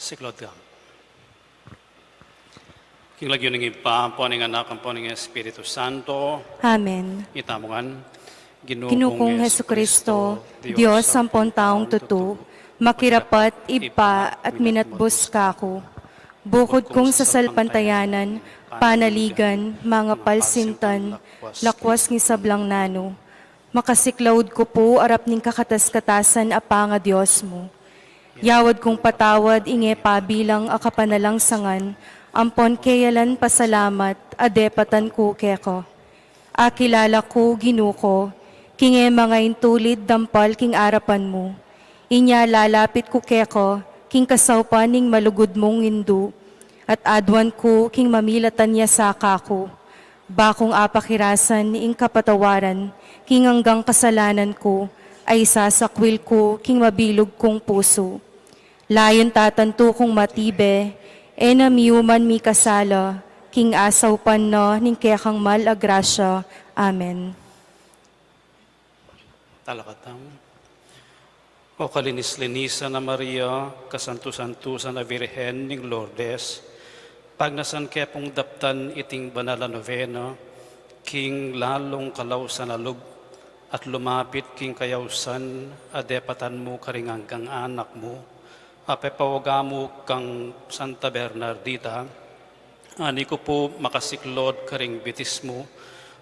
Siklod ka. King lagyo ng ipa, po ng anak, ang po ng Espiritu Santo. Amen. Itamongan. Ginukong Hesukristo, Diyos ang taong tutu, makirapat ipa at minatbos kako. Bukod kong sa salpantayanan, panaligan, mga palsintan, lakwas ng sablang nano. Makasiklaud ko po arap ning kakatas-katasan apanga Diyos mo. Yawad kong patawad inge pabilang akapanalang sangan, ampon kayalan pasalamat, adepatan ko keko. Akilala ko, ginuko, kinge mga intulid dampal king arapan mo. Inya lalapit ko keko, king kasawpan ning malugod mong indu, at adwan ko king mamilatan niya saka ko. Bakong apakirasan ing kapatawaran, king hanggang kasalanan ko, ay sasakwil ko king mabilog kong puso. Layon tatanto kong matibe, enamiyuman mi kasala, king asaw pan no, ning kekang mal agrasya. Amen. Talakatang. O kalinis-linisa na Maria, kasanto-santusa na Virhen ning Lourdes, pagnasan kaya pong daptan iting banal na novena, king lalong kalaw sa nalug, at lumapit king kayawsan, adepatan mo karingang kang anak mo, apepawaga mo kang Santa Bernardita, ani ko po makasiklod karing bitis mo,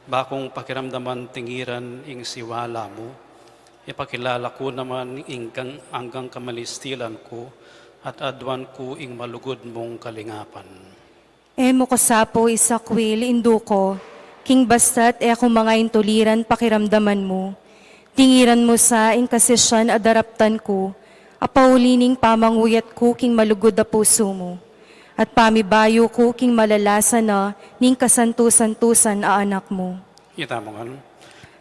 bakong pakiramdaman tingiran ing siwala mo, ipakilala ko naman ingkang hanggang kamalistilan ko, at adwan ko ing malugod mong kalingapan. Emo ko sapo isakwil induko, king bastat ako mga intuliran pakiramdaman mo. Tingiran mo sa ing kasesyan adaraptan ko, apaulining pamanguyat ko king malugod na puso mo. At pamibayo ko king malalasan na ning kasantusan-tusan a anak mo. Itamongan.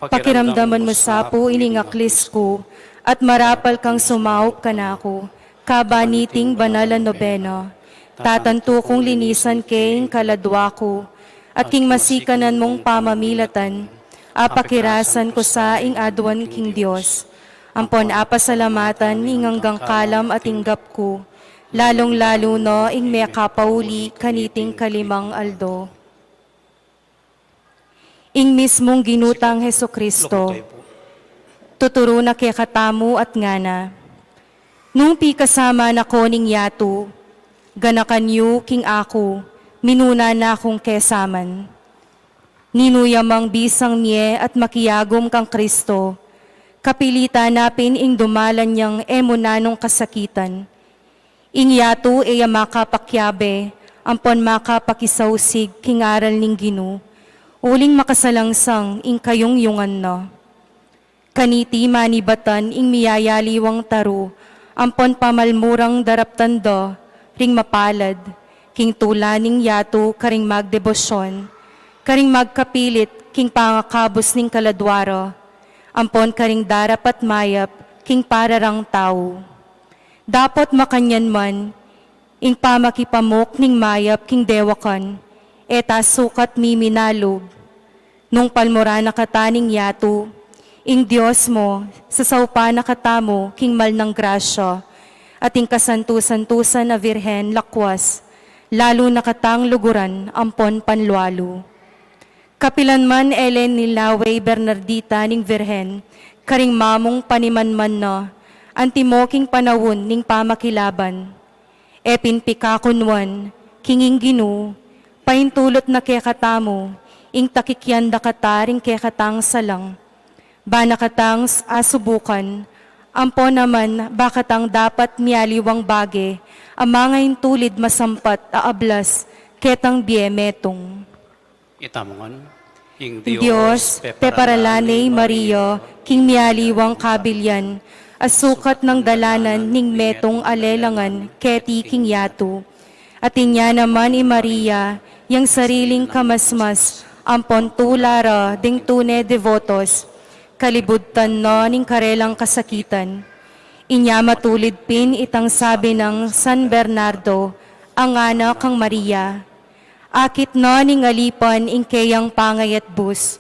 Pakiramdaman mo sapo iningaklis ko, at marapal kang sumawop ka na ako, kabaniting banalan nobena. Tatanto kong linisan king kaladwa ko, at king masikanan mong pamamilatan, apakirasan ko sa ing adwan king Diyos. Ampon apasalamatan ing hanggang kalam at inggap ko, lalong-lalo no ing may kapauli kaniting kalimang aldo. Ing mismong ginutang Hesukristo, tuturo na kaya katamu at ngana. Nung pi kasama na koning yatu, ganakan yu king ako, minuna na akong kesaman. Ninuyamang bisang niye at makiyagom kang Kristo, kapilita napin ing dumalan niyang emunanong kasakitan. Ing yatu eya makapakyabe, ampon makapakisausig king aral ning ginu, uling makasalangsang ing kayong yungan na. Kaniti manibatan ing miyayaliwang taro, ampon pamalmurang daraptando, ring mapalad, king tulaning yato karing magdebosyon, karing magkapilit king pangakabos ning kaladwara, ampon karing darapat mayap king pararang tao. Dapat makanyan man, ing pamakipamok ning mayap king dewakan, eta sukat miminalog. Nung palmura na kataning yato, ing Diyos mo, sa saupa na katamo, king mal ng grasya, at ing kasantusan-tusan na Virhen lakwas, lalo na katang luguran, ampon panlualo. Kapilan man Ellen ni Laway Bernardita ning Virhen, karing mamong panimanman na, antimoking panawon ning pamakilaban. Epinpikakunwan, kinging ginu, paintulot na kekatamo, ing takikyanda kataring kekatang salang. Banakatang asubukan, ampo naman bakatang dapat miyaliwang bage, ang mga intulid masampat aablas, ketang biemetong. Itamongan. Ing Diyos, peparalane Maria, king miyaliwang kabilyan, asukat ng dalanan ning metong alelangan, keti king yato. At inya naman Maria, yang sariling kamasmas, ampon tulara, ding tune devotos, kalibudtan no ning karelang kasakitan. Inya matulid pin itang sabi ng San Bernardo, ang anak kang Maria. Akit no ning alipan ing kayang pangayat bus,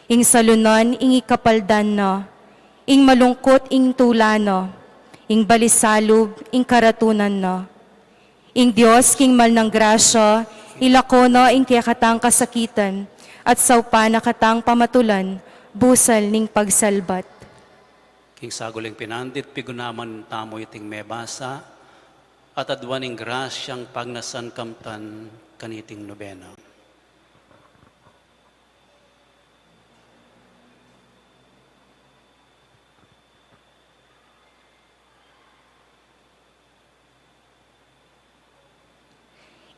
ing salunan ing ikapaldan no, ing malungkot ing tulano, ing balisalub ing karatunan no. Ing Diyos king mal ng grasya, ilakono ing kaya katang kasakitan, at saupa na katang pamatulan, busal ning pagsalbat. King saguling pinandit, pigunaman tamo iting mebasa, at adwaning grasyang pagnasan kamtan kaniting nobena.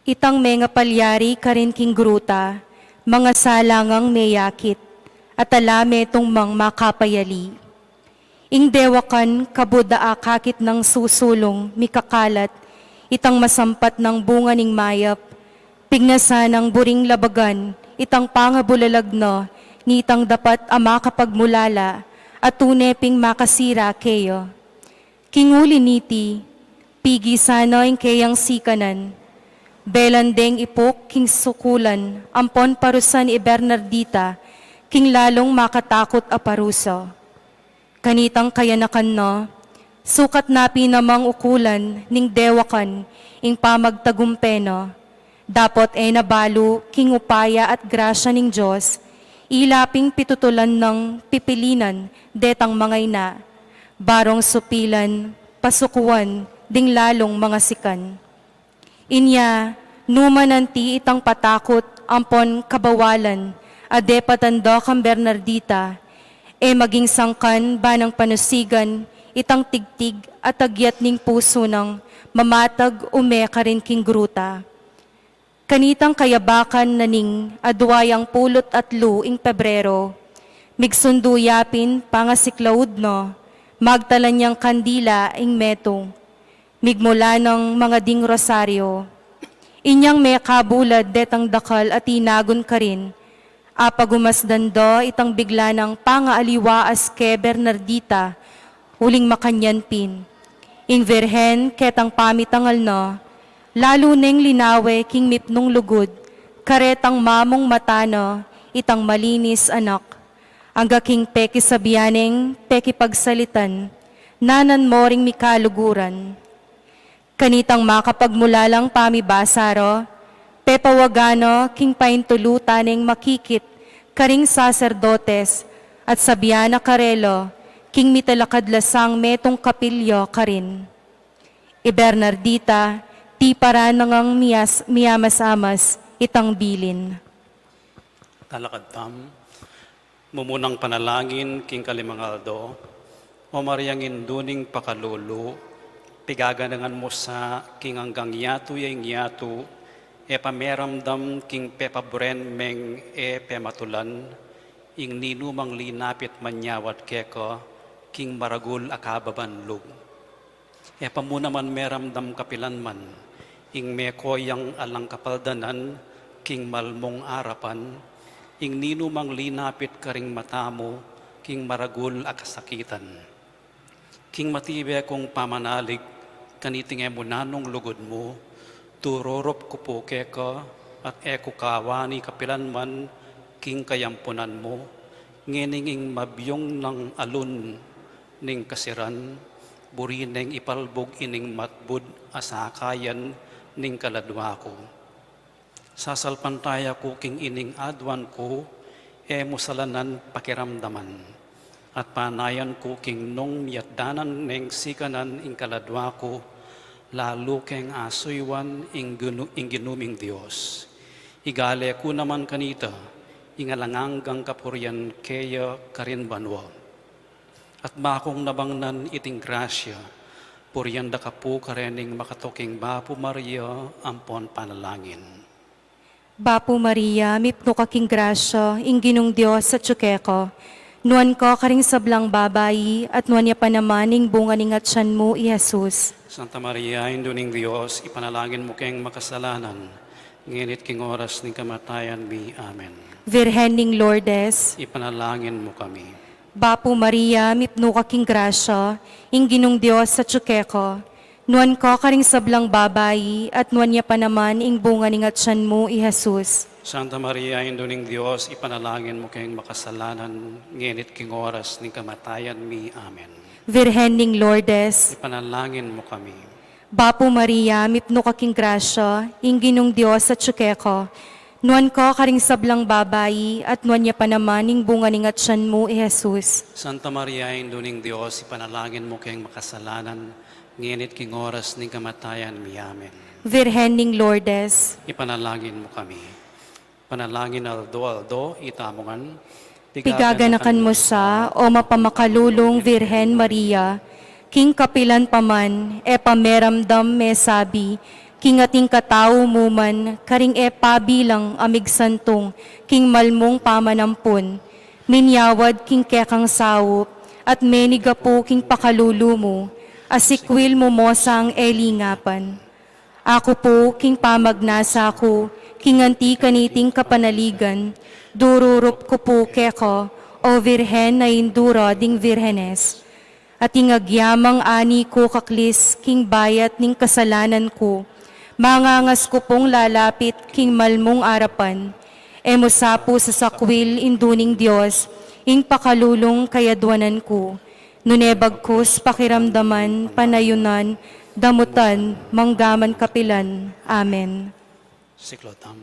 Itang mga palyari karin king gruta, mga salangang mayakit, at alame tong mang makapayali. Ing dewakan kabudaa kakit ng susulong, mikakalat, itang masampat ng bunga ning mayap, pignasa ng buring labagan, itang pangabulalag no, ni itang dapat ama kapagmulala, at tuneping makasira keyo. Kinguli niti, pigi sana ing kayang sikanan, belandeng ipok king sukulan, ampon parusan i Bernardita, king lalong makatakot a paruso. Kanitang kayanakan no, sukat napi namang ukulan, ning dewakan, ing pamagtagumpeno, dapot nabalo, king upaya at grasya ning Diyos, ilaping pitutulan ng pipilinan, detang mangay na, barong supilan, pasukuan, ding lalong mga sikan. Inya, numananti itang patakot, ampon kabawalan, ade patando kang Bernardita, maging sangkan ba ng panusigan, itang tigtig at agyat ning puso ng mamatag umeka rin king gruta. Kanitang kayabakan na ning adwayang pulot at luing Pebrero, migsunduyapin pangasiklaud no, magtalan niyang kandila ing metong, migmula ng mga ding rosaryo. Inyang may kabulad detang dakal at inagon ka rin, apagumasdan do itang bigla ng pangaaliwaas ke Bernardita, huling makanyan pin. Ing virhen ketang pamitangal no, lalo neng linawe king mipnong lugod, karetang mamong matano, itang malinis anak. Angga king peki sabianeng, peki pagsalitan, nanan moring mikaluguran. Kanitang makapagmulalang pamibasaro, pepawagano king paintulutaneng makikit, karing saserdotes, at sabiana karelo, king mitalakadlasang metong kapilyo karin. I Bernardita, ti para nangang miyamas-amas, itang bilin. Talakad tam, mumunang panalangin king kalimangaldo, o mariyangin duning pakalulu, pigaganangan mo sa king hanggang yatu yung yatu, pameramdam king pepabren meng pematulan, ing ninumang linapit manyawat keko, king maragul akababanlug. Pamuna man meramdam kapilan man, ing mekoyang alang kapaldanan, king malmong arapan, ing ninumang linapit karing matamo, king maragul akasakitan. King matibe kong pamanalig, kaniting emunanong lugod mo, turorop ko po keka, at eko kawani kapilan man, king kayampunan mo, ngininging mabyong ng alun, ning kasiran, burineng ipalbog ining matbud, asakayan, ning kaladwa ko. Sasalpantaya ko king ining adwan ko, musalanan pakiramdaman. At panayan ko king nung miyatdanan neng sikanan ing kaladwa ko, lalo keng asuywan ing ginuming Diyos. Igale ko naman kanita, ingalanganggang kapuryan kaya karin banwa. At makong nabangnan iting grasya, puryan da kapu karening makatoking Bapo Maria, ampon panalangin. Bapo Maria, mipno kaking grasya, ing ginong Diyos sa tsukeko, nuan ko karing sablang babayi, at nuan niya pa naman ing bunga ning atsan mo, i Jesus. Santa Maria, Induning Diyos, ipanalangin mo keng makasalanan, nginit king oras ng kamatayan mi. Amen. Virhen ning Lourdes, Ipanalangin mo kami. Bapo Maria, mipno kaking grasya, ing ginong Diyos sa tsukeko, nuan ko karing sablang babayi, at nuan niya pa naman ing bunga ning atsan mo, i Jesus. Santa Maria, Induning Diyos, ipanalangin mo keng makasalanan, nginit king oras ng kamatayan mi. Amen. Virhen ning Lourdes, Ipanalangin mo kami. Bapo Maria, mipno kaking grasya, ingginong Diyos at tsukeko. Nuan ko karing sablang babayi, at nuan niya pa naman ing bunga ning atyan mo, Jesus. Santa Maria, Induning Diyos, ipanalangin mo kayong makasalanan, nginit king oras ning kamatayan mi. Amen. Virhen ning Lourdes, Ipanalangin mo kami. Panalangin aldo, itamongan. pigaganakan mo sa o mapamakalulong Virhen Maria, king kapilan paman, e pameramdam me sabi, king ating katao mo man, karing e pabilang amig santong, king malmong pamanampun, minyawad king kekang sawop, at menigapo king pakalulu mo, asikwil mo mo sang elingapan. Ako po, king pamagnasa ko, king anti kaniting kapanaligan, dururup ko po keko, o Virhen na induro ding Virhenes. At ingagyamang ani ko kaklis, king bayat ning kasalanan ko, mangangas ko pong lalapit, king malmong arapan, emusapo sa sakwil induning Diyos, ing pakalulong kayadwanan ko, nunebagkus pakiramdaman, panayunan, damutan, manggaman kapilan. Amen. Siklotam.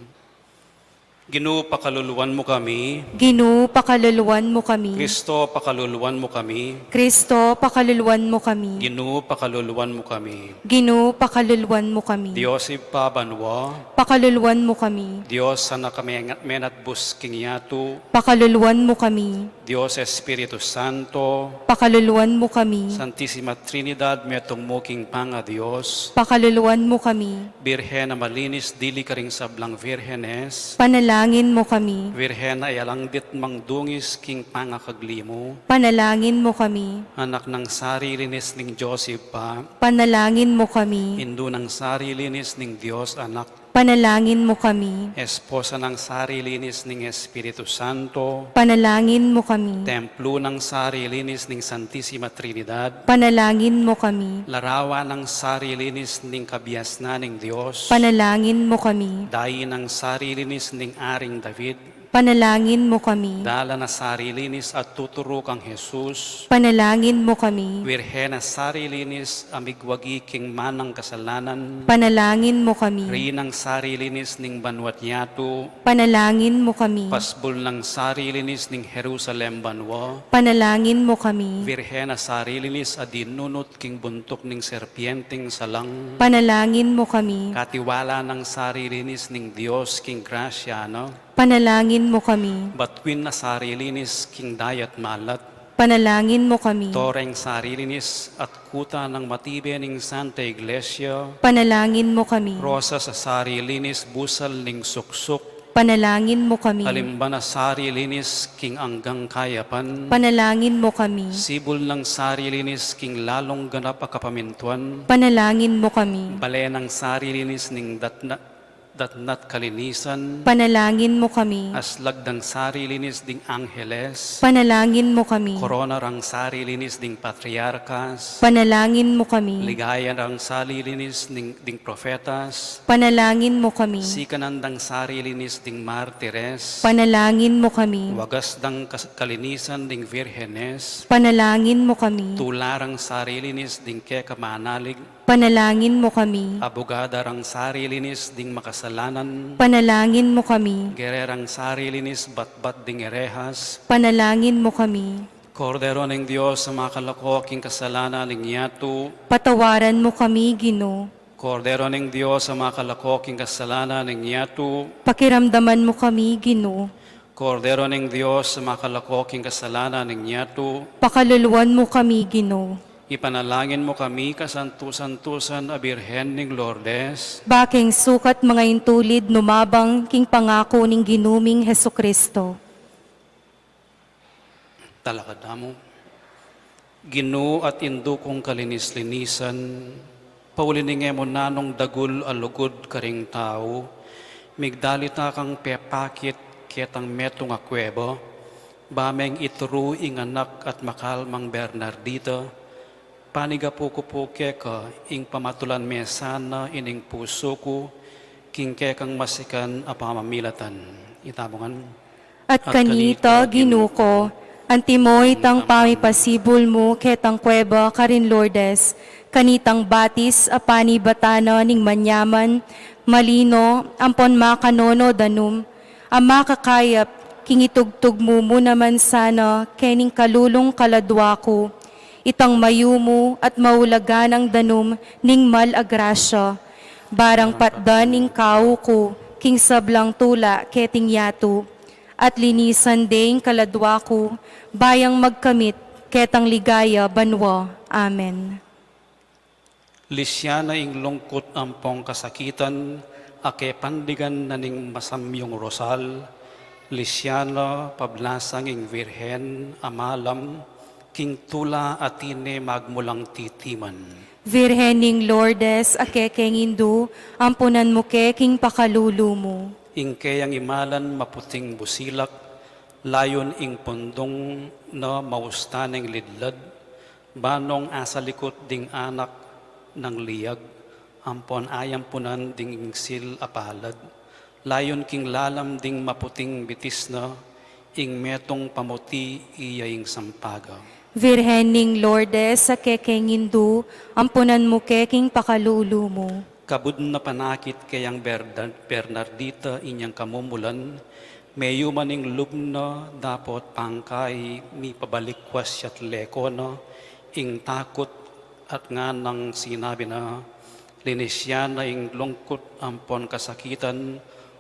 Ginoo, pakaluluwan mo kami. Ginoo, pakaluluwan mo kami. Kristo, pakaluluwan mo kami. Kristo, pakaluluwan mo kami. Ginoo, pakaluluwan mo kami. Ginoo, pakaluluwan mo kami. Diyos ipabanwa. Pakaluluwan mo kami. Diyos sana kami menat bus king yatu. Pakaluluwan mo kami. Diyos Espiritu Santo. Pakaluluwan mo kami. Santissima Trinidad, metong mo king panga Diyos. Pakaluluwan mo kami. Birhen na malinis, dili karing sablang Virhenes. Panalangin mo kami. Virhen na ialangdit mangdungis king panga kaglimo. Panalangin mo kami. Anak ng sarilinis ning Joseph pa. Panalangin mo kami. Indo ng sarilinis ning Diyos anak. Panalangin mo kami. Esposa ng sarilinis ning Espiritu Santo. Panalangin mo kami. Templo ng sarilinis ning Santissima Trinidad. Panalangin mo kami. Larawan ng sarilinis ning kabiasnan ning Diyos. Panalangin mo kami. Dayi ng sarilinis ning Aring David. Panalangin mo kami. Dala na sarilinis at tuturo kang Jesus. Panalangin mo kami. Wirhe na sarilinis amigwagi king manang kasalanan. Panalangin mo kami. Rinang sarilinis ning banwat yatu. Panalangin mo kami. Pasbol ng sarilinis ning Jerusalem banwa. Panalangin mo kami. Wirhe na sarilinis adinunot king buntok ning serpienteng salang. Panalangin mo kami. Katiwala ng sarilinis ning Dios king grasyano. Panalangin mo kami. Batwin na sarilinis king dayat malat. Panalangin mo kami. Toreng sarilinis at kuta ng matibe ning Santa Iglesia. Panalangin mo kami. Rosa sa sarilinis busal ning suksuk. Panalangin mo kami. Alimba na sarilinis king anggang kayapan. Panalangin mo kami. Sibol ng sarilinis king lalong ganap akapamintuan. Panalangin mo kami. Bale ng sarilinis ning datnat kalinisan. Panalangin mo kami. Aslag ng sarilinis ding angheles. Panalangin mo kami. Korona rang sarilinis ding patriarkas. Panalangin mo kami. Ligaya rang sarilinis ding profetas. Panalangin mo kami. Sikanandang sarilinis ding martires. Panalangin mo kami. Wagas dang kalinisan ding virhenes. Panalangin mo kami. Tularang sarilinis ding kekamanalig. Panalangin mo kami. Abogada rang sarilinis ding makasalanan. Panalangin mo kami. Gererang sarilinis batbat ding erehas. Panalangin mo kami. Kordero ng Diyos sa mga kalakoking kasalanan ng yatu. Patawaran mo kami, Ginoo. Kordero ng Diyos sa mga kalakoking kasalanan ng yatu. Pakiramdaman mo kami, Ginoo. Kordero ng Diyos sa mga kalakoking kasalanan ng yatu. Pakaluluwan mo kami, Ginoo. Ipanalangin mo kami kasantusan-tusan a Birhen ning Lourdes. Baking sukat mga intulid numabang king pangako ning ginuming Hesukristo. Talakadamo. Ginoo at indu kong kalinis-linisan, paulininge mo nanong dagul alugod karing tao, migdalita kang pepakit ketang metong akwebo, bameng ituru inganak at makalmang Bernardita, panigapukupuke ka ing pamatulan mesana ining puso ko, kingke kang masikan a pamamilatan. Itamongan. At kanita, Ginoo ko, Antimoy tang pamipasibol mo ketang kuweba karin Lourdes, kanitang batis apani batana ning manyaman, malino ampon makanono danum, ang makakayap kingitugtog mo naman sana kening kalulong kaladwa ko, itang mayumo at maulagan ang danum ning malagrasya, barang patdan ning kao ko, king sablang tula keting yato, at linisan ding kaladwa ko, bayang magkamit, ketang ligaya banwa. Amen. Lisyana ing lungkot ampong kasakitan, ake pandigan na ning masamyong rosal, Lisyana pablasang ing virhen amalam, king tula atine magmulang titiman. Virhening Lourdes, akekeng indu, ampunan mo king pakalulu mo. Ingke ang imalan maputing busilak, layon ing pondong na maustaneng lidlad, banong asalikot ding anak ng liyag, ampon ayam punan ding sil apalad, layon king lalam ding maputing bitis na, ing metong pamuti iyaing sampaga. Virhening Lourdes, akekeng indu, ampunan mo king pakalulu mo. Kabud na panakit kayang Bernardita inyang kamumulan, mayo maning lubna dapat pangkay mi pabalikwas at leko na, ing takot at nga nang sinabi na, Linisyana ing lungkot ampon kasakitan,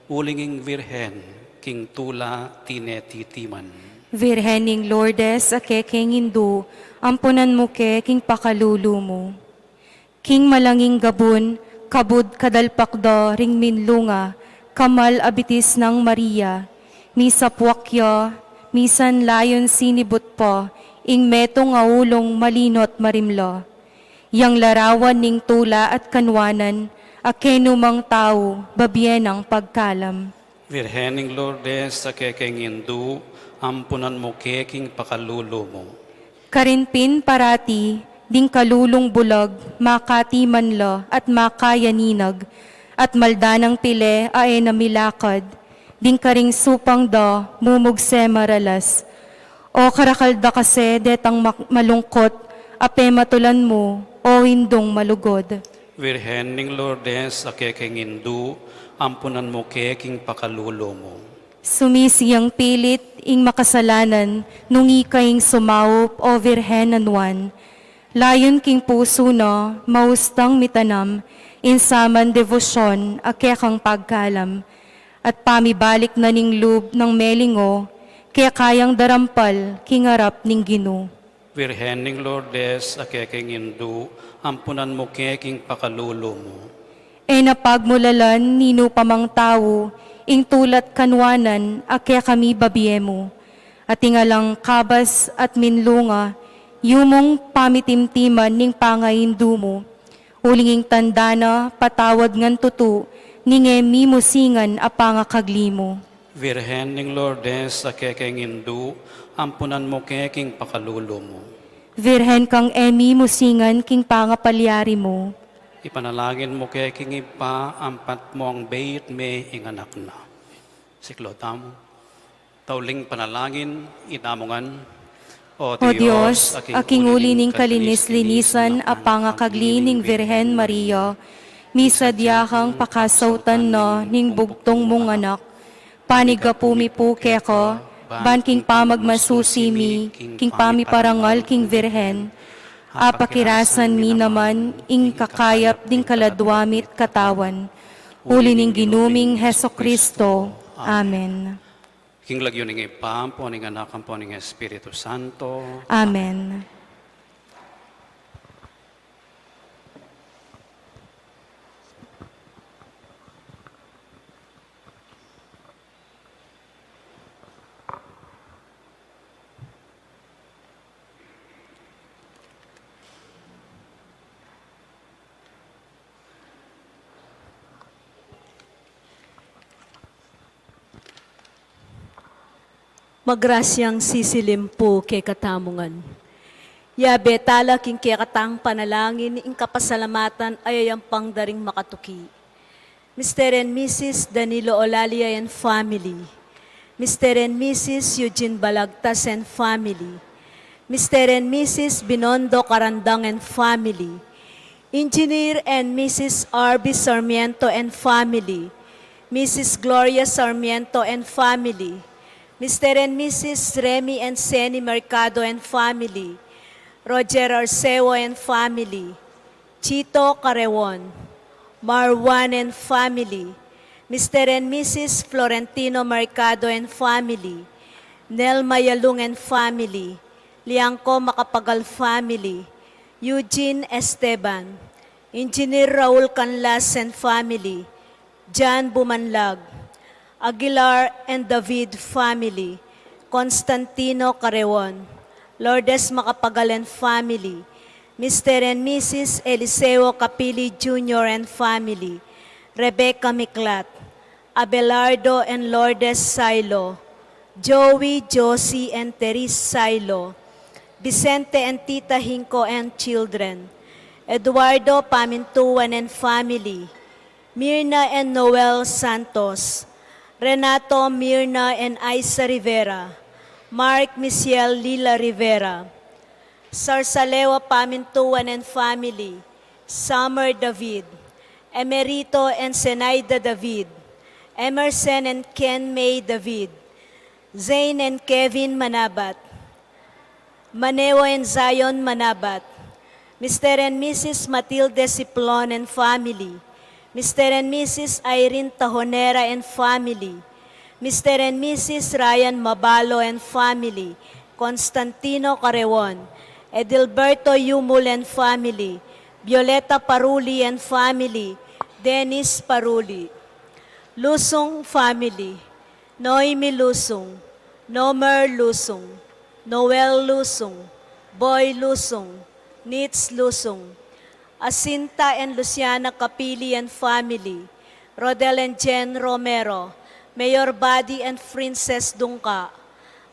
uling ing virhen, king tula tinetitiman. Virhening Lourdes, akekeng indu, ampunan mo king pakalulu mo. King malanging gabon, kabud kadalpakda ring minlunga, kamal abitis ng Maria, misa puakya, misan layon sinibot pa, ing metong aulong malinot marimla. Yang larawan ning tula at kanwanan, akenumang tao, babyen ang pagkalam. Virhening Lourdes, sa kekeng indu, ampunan mo keking pakalulo mo. Karinpin parati, ding kalulong bulag, makati manla at makayaninag, at maldanang pile ay namilakad, ding karing supang da, mumugse maralas. O karakalda kasi detang malungkot, ape matulan mo, o hindong malugod. Virhening Lourdes, sa kekeng indu, ampunan mo keking pakalulo mo. Sumisiyang pilit, ing makasalanan, nung ikaing sumaup, o Virhen Anuan, layon king puso na, maustang mitanam, insaman devosyon, akekang pagkalam, at pamibalik na ning lub ng melingo, kaya kayang darampal, kingarap ning Gino. Virhening Lourdes, akekeng indu, ampunan mo keking pakalulo mo. E napagmulalan, nino pamang tao, ing tulat kanwanan, akya kami babiemo, at tingalang kabas at minlunga, yumong pamitimtiman ning pangaindu mo, ulinging tandana, patawad ngan tutu, ninge mimusingan apanga kaglimo. Virhening Lourdes, akekeng indu, ampunan mo keking pakalulo mo. Virhen kang emi musingan king pangapalyari mo. Ipanalangin mo keking ipa, ampat mo ang bayit me inganak na. Siklotam, tauling panalangin, inamungan, O Diyos, aking uli ning kalinis-linisan, apanga kaglining Virhen Maria, misadyakang pakasautan na ning bugtong mong anak, panigapumi po keko, ban king pamagmasusimi, king pamiparangal king Virhen, apakirasan mi naman, ing kakayap ding kaladwamit katawan, uli ning ginuming Heso Kristo. Amen. King lagyo ning ipam, po ning anak, po ning Espiritu Santo. Amen. Magrasyang sisilim po kay katamungan. Yabe tala king kay katang panalangin ing kapasalamatan ay ang pangdaring makatuki. Mr. and Mrs. Danilo Olalia and family, Mr. and Mrs. Eugene Balagtas and family, Mr. and Mrs. Binondo Carandang and family, Engineer and Mrs. R.B. Sarmiento and family, Mrs. Gloria Sarmiento and family, Mr. and Mrs. Remy and Seni Mercado and family, Roger Arceo and family, Chito Carewon, Marwan and family, Mr. and Mrs. Florentino Mercado and family, Nel Mayalung and family, Liangco Macapagal family, Eugene Esteban, Engineer Raul Canlas and family, John Bumanlag, Aguilar and David family, Constantino Carewon, Lourdes Macapagal and family, Mr. and Mrs. Eliseo Capili Jr. and family, Rebecca Miklat, Abelardo and Lourdes Silo, Joey, Josie and Therese Silo, Vicente and Tita Hinko and children, Eduardo Pamintuan and family, Mirna and Noel Santos, Renato, Mirna and Isa Rivera, Mark Michelle Lila Rivera, Sarsalewa Pamintuan and family, Summer David, Emerito and Zenaida David, Emerson and Ken May David, Zane and Kevin Manabat, Maneo and Zion Manabat, Mr. and Mrs. Matilde Siplon and family, Mr. and Mrs. Irene Tahonera and family, Mr. and Mrs. Ryan Mabalo and family, Constantino Carewon, Edilberto Yumul and family, Violeta Paruli and family, Dennis Paruli, Lusong family, Noemi Lusong, Nomer Lusong, Noel Lusong, Boy Lusong, Nitz Lusong, Asinta and Luciana Capili and family, Rodel and Jen Romero, Mayor Buddy and Princess Dungka,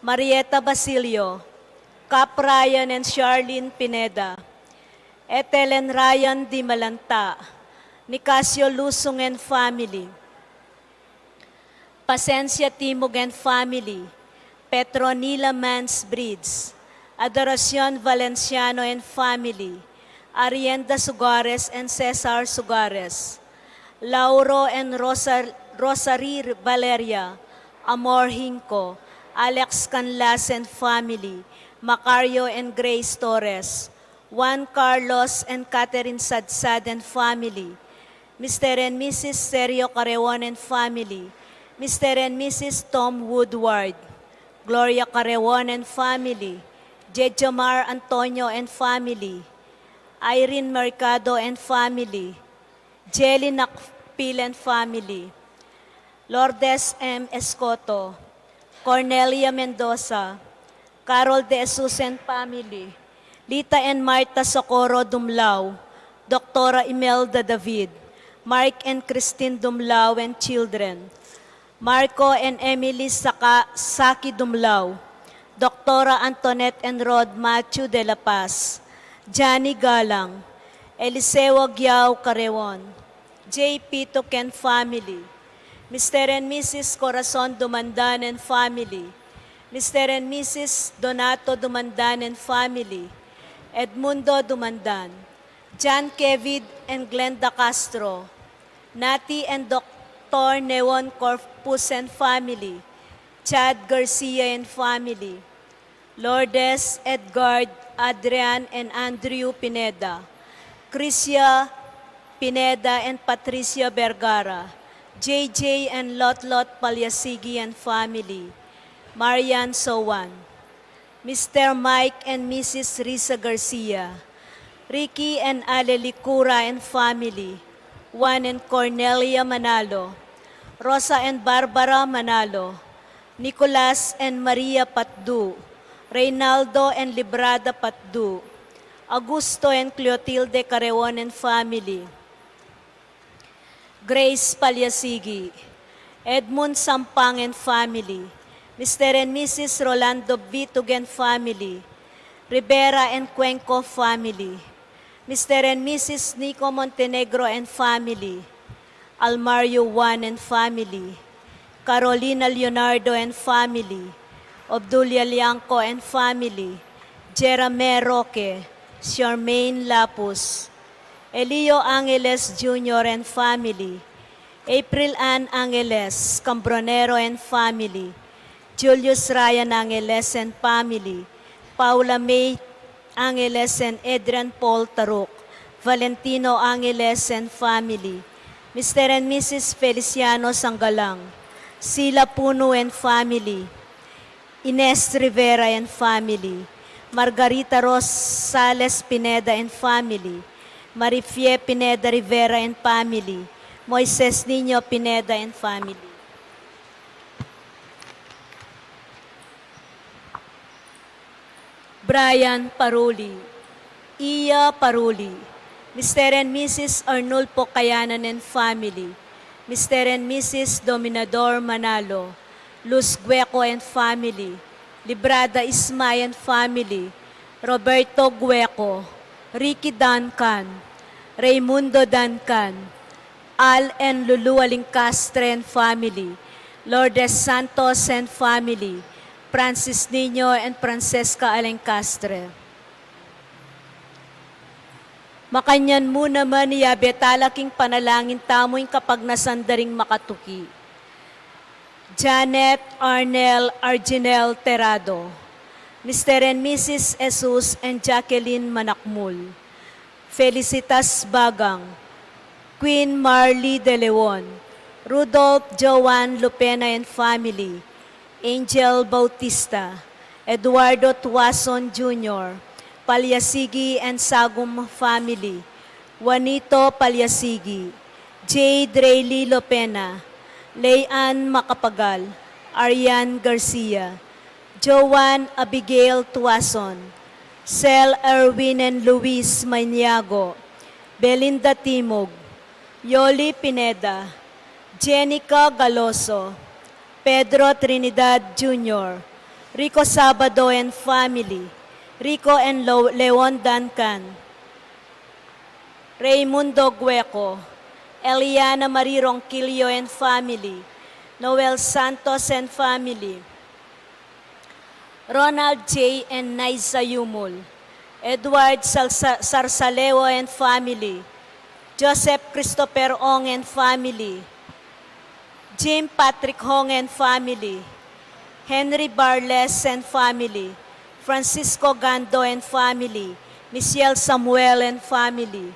Marieta Basilio, Cap Ryan and Charlene Pineda, Ethel and Ryan Di Malanta, Nicasio Lusong and family, Pasencia Timog and family, Petronila Mans Breeds, Adoracion Valenciano and family, Arienda Sugares and Cesar Sugares, Lauro and Rosary Valeria, Amor Hinco, Alex Canlas and family, Macario and Grace Torres, Juan Carlos and Catherine Sadsad and family, Mr. and Mrs. Sergio Carewon and family, Mr. and Mrs. Tom Woodward, Gloria Carewon and family, Jejomar Antonio and family, Irene Mercado and family, Jelly Nakpil and family, Lourdes M. Escoto, Cornelia Mendoza, Carol De Jesus and family, Lita and Marta Socorro Dumlao, Doctora Imelda David, Mark and Christine Dumlao and children, Marco and Emily Saki Dumlao, Doctora Antoinette and Rod Matthew de la Paz, Johnny Galang, Eliseo Giao Carewon, J. Pito Ken family, Mr. and Mrs. Corazon Dumandan and family, Mr. and Mrs. Donato Dumandan and family, Edmundo Dumandan, John Kevid and Glenda Castro, Nati and Dr. Newon Corpus and family, Chad Garcia and family, Lourdes, Edgard, Adrian and Andrew Pineda, Crisia Pineda and Patricia Vergara, JJ and Lotlot Palyasigi and family, Marian Sowan, Mr. Mike and Mrs. Risa Garcia, Ricky and Ale Licura and family, Juan and Cornelia Manalo, Rosa and Barbara Manalo, Nicolas and Maria Patdu, Reynaldo and Librada Patdu, Augusto and Clotilde Carewon and family, Grace Palyasigi, Edmund Sampang and family, Mr. and Mrs. Rolando Bitug and family, Rivera and Cuenco family, Mr. and Mrs. Nico Montenegro and family, Almario Juan and family, Carolina Leonardo and family, Obdulia Liangco and family, Jerame Roque, Charmaine Lapus, Elio Angeles Jr. and family, April Ann Angeles, Cambronero and family, Julius Ryan Angeles and family, Paula May Angeles and Adrian Paul Taruk, Valentino Angeles and family, Mr. and Mrs. Feliciano Sanggalang, Sila Puno and family, Ines Rivera and family, Margarita Rosales Pineda and family, Marifie Pineda Rivera and family, Moises Niño Pineda and family. Brian Paruli, Iya Paruli, Mr. and Mrs. Arnulfo Kayanan and family, Mr. and Mrs. Dominador Manalo, Luz Gueco and family, Librada Ismay and family, Roberto Gueco, Ricky Duncan, Raimundo Duncan, Al and Lulu Alincastre and family, Lourdes Santos and family, Francis Niño and Francesca Alencastre. Makanyan mo naman niya betalaking panalangin tamoy kapag nasandaring makatuki. Janet Arnel Arginel Terado, Mr. and Mrs. Jesus and Jacqueline Manakmul, Felicitas Bagang, Queen Marley De Leon, Rudolph Joan Lupena and family, Angel Bautista, Eduardo Tuason Jr., Palyasigi and Sagum family, Juanito Palyasigi, Jade Rayleigh Lopena, Leanne Macapagal, Arian Garcia, Joan Abigail Tuason, Sel Erwin and Luis Maniago, Belinda Timog, Yoli Pineda, Jenica Galoso, Pedro Trinidad Jr., Rico Sabado and family, Rico and Leon Duncan, Raimundo Gueco, Eliana Marie Ronquillo and family, Noel Santos and family, Ronald J. and Naisa Yumul, Edward Sarsaleo and family, Joseph Christopher Ong and family, Jim Patrick Hong and family, Henry Barles and family, Francisco Gando and family, Michelle Samuel and family,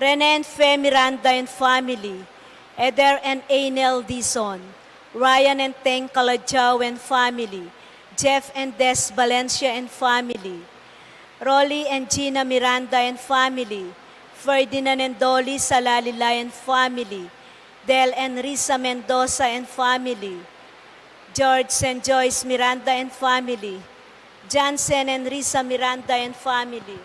Rene and Fe Miranda and family, Eder and Ainel Dizon, Ryan and Teng Calajao and family, Jeff and Des Valencia and family, Rolly and Gina Miranda and family, Ferdinand and Dolly Salalila and family, Del and Risa Mendoza and family, George and Joyce Miranda and family, Jansen and Risa Miranda and family,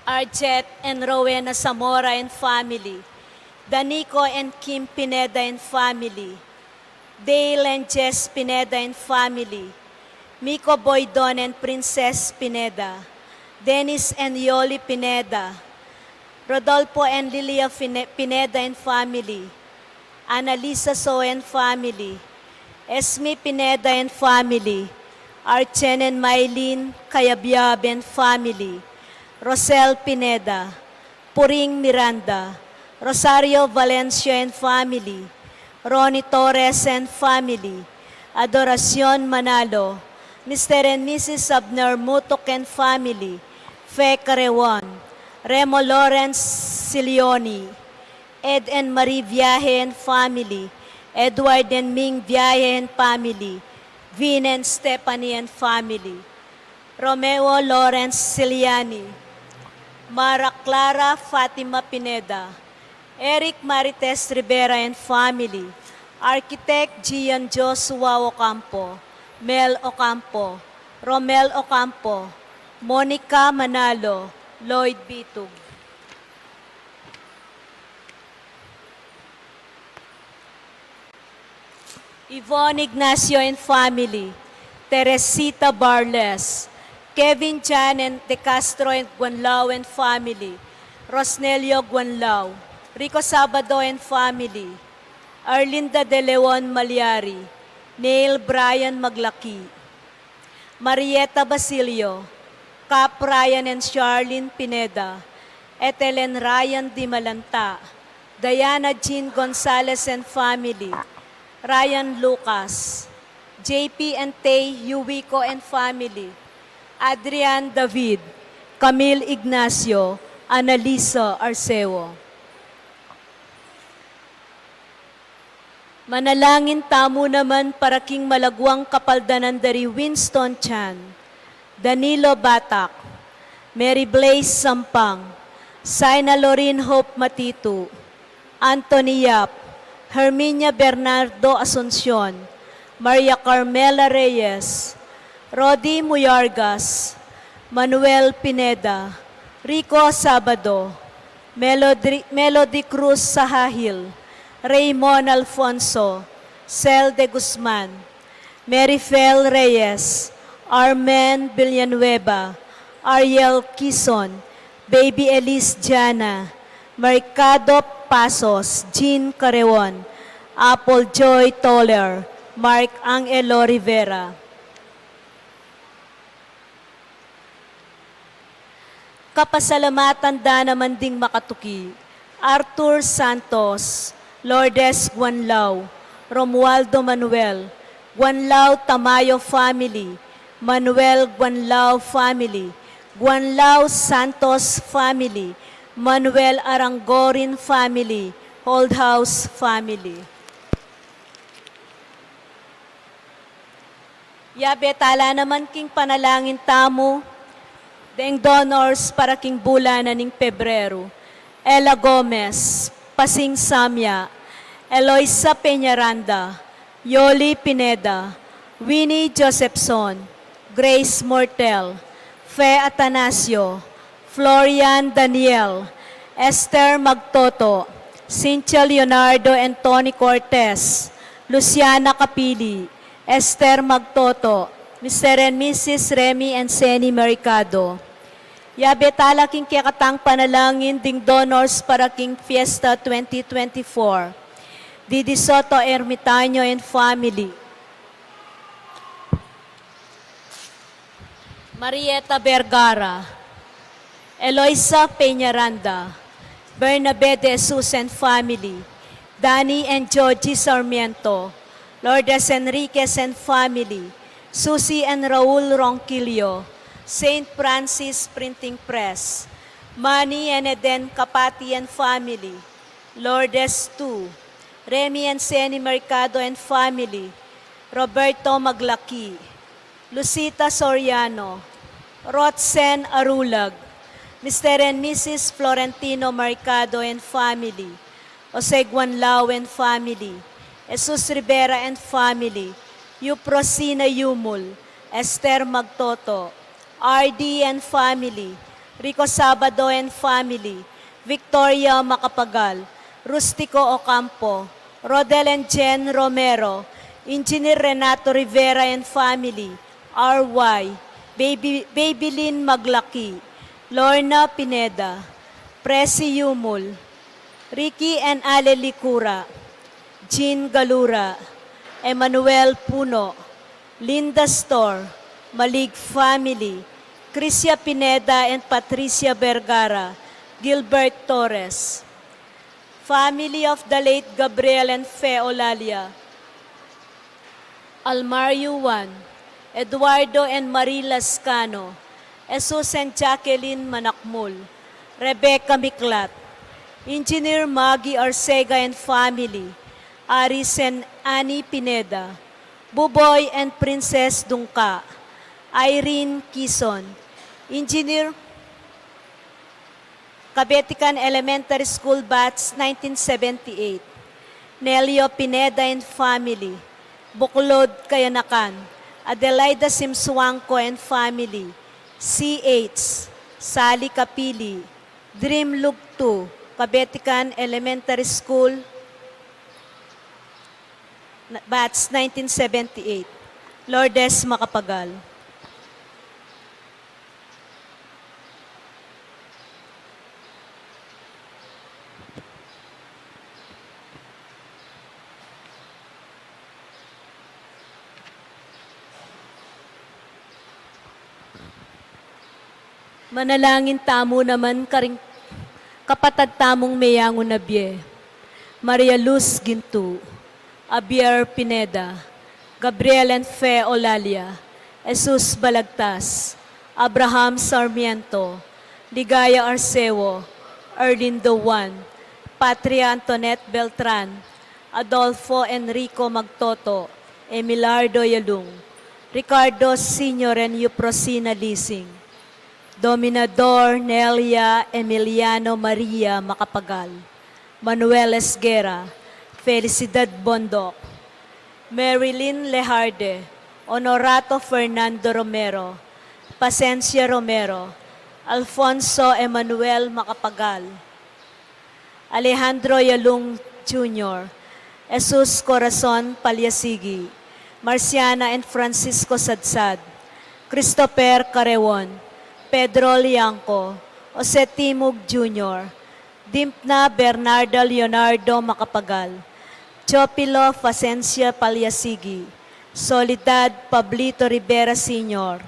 Arjet and Rowena Zamora and family, Danico and Kim Pineda and family, Dale and Jess Pineda and family, Miko Boydon and Princess Pineda, Dennis and Yoli Pineda, Rodolfo and Lilia Pineda and family, Annalisa So and family, Esme Pineda and family, Archen and Mylene Kayabyab and family, Rosel Pineda, Puring Miranda, Rosario Valencia and family, Ronnie Torres and family, Adoracion Manalo, Mr. and Mrs. Abner Mutok and family, Fe Carewan, Remo Lawrence Silioni, Ed and Marie Viaje and family, Edward and Ming Viaje and family, Vin and Stephanie and family, Romeo Lawrence Siliani, Mara Clara Fatima Pineda, Eric Marites Rivera and family, Architect Gian Joshua Ocampo, Mel Ocampo, Romel Ocampo, Monica Manalo, Lloyd Bitug. Yvonne Ignacio and family, Teresita Barles, Kevin Chan and De Castro and Guanlao and family, Rosnelio Guanlao, Rico Sabado and family, Arlinda De Leon Malyari, Neil Brian Maglaki, Marieta Basilio, Cap Ryan and Charlene Pineda, Ethelen Ryan Di Malanta, Diana Jean Gonzalez and family, Ryan Lucas, JP and Tay Yuwico and family, Adrian David, Camille Ignacio, Annalisa Arceo. Manalangin tamo naman para king malagwang kapaldanan dari Winston Chan, Danilo Batak, Mary Blaze Sampang, Saina Lorin Hope Matitu, Anthony Yap, Herminia Bernardo Asuncion, Maria Carmela Reyes, Rodi Muyargas, Manuel Pineda, Rico Sabado, Melody Cruz Sahahil, Raymond Alfonso, Cel de Guzman, Merifel Reyes, Armen Villanueva, Ariel Quizon, Baby Elise Jana, Mercado Pasos, Jean Carreon, Apple Joy Toller, Mark Angelo Rivera. Kapasalamatan da naman ding makatuki, Arthur Santos, Lourdes Guanlao, Romualdo Manuel, Guanlao Tamayo family, Manuel Guanlao family, Guanlao Santos family, Manuel Arangorin family, Holdhouse family. Yabe tala naman king panalangin tamo, deng donors para king bulan ning Pebrero, Ella Gomez, Pasing Samya, Eloisa Peñaranda, Yoli Pineda, Winnie Josephson, Grace Mortel, Fe Atanasio, Florian Daniel, Esther Magtoto, Cynthia Leonardo and Tony Cortez, Luciana Capili, Esther Magtoto, Mr. and Mrs. Remy and Seni Mercado. Yabe tala king kikatang panalangin ding donors para king Fiesta 2024. Didi Soto Ermitaño and family. Marieta Vergara, Eloisa Peñaranda, Bernabe de Jesus and family, Danny and Georgie Sarmiento, Lourdes Enriquez and family, Susie and Raul Ronquillo, St. Francis Printing Press, Manny and Eden Kapati and family, Lourdes 2, Remy and Seni Mercado and family, Roberto Maglaki, Lucita Soriano, Rotzen Arulag, Mr. and Mrs. Florentino Mercado and family, Jose Guanlao and family, Jesus Rivera and family, Yuprosina Yumul, Esther Magtoto, RD and family, Rico Sabado and family, Victoria Macapagal, Rustico Ocampo, Rodel and Jen Romero, Engineer Renato Rivera and family, RY, Babylin Maglaki, Lorna Pineda, Presi Yumul, Ricky and Ale Licura, Jean Galura, Emmanuel Puno, Linda Store, Malig family, Crisia Pineda and Patricia Vergara, Gilbert Torres. Family of the late Gabriel and Fe Olalia, Almario 1, Eduardo and Marie Lascano, Jesus and Jacqueline Manakmul, Rebecca Miklat, Engineer Maggie Arcega and family, Aris and Annie Pineda, Buboy and Princess Dungka, Irene Quizon, Engineer Kabetikan Elementary School Batch 1978, Nelio Pineda and family, Buklod Kayanakan, Adelaida Simsuangco and family, CH, Sally Kapili, Dream Look 2, Kabetikan Elementary School, Batch 1978, Lourdes Macapagal. Manalangin tamo naman karing kapatad tamong mayangon na biye. Maria Luz Gintu, Abier Pineda, Gabriel and Fe Olalia, Jesus Balagtas, Abraham Sarmiento, Ligaya Arceo, Erlindo Juan, Patria Antoinette Beltran, Adolfo Enrico Magtoto, Emilardo Yalung, Ricardo Senior and Euprosina Lising, Dominador Nelia Emiliano Maria Macapagal, Manuel Esguera, Felicidad Bondok, Marilyn Lejarde, Honorato Fernando Romero, Pacencia Romero, Alfonso Emmanuel Macapagal, Alejandro Yalung Jr., Jesus Corazon Palyasigi, Marciana and Francisco Sadsad, Christopher Carewon, Pedro Liangco, Jose Timog Jr., Dimpna Bernardo Leonardo Macapagal, Chopilo Facencia Palyasigi, Soledad Pablito Rivera Sr.,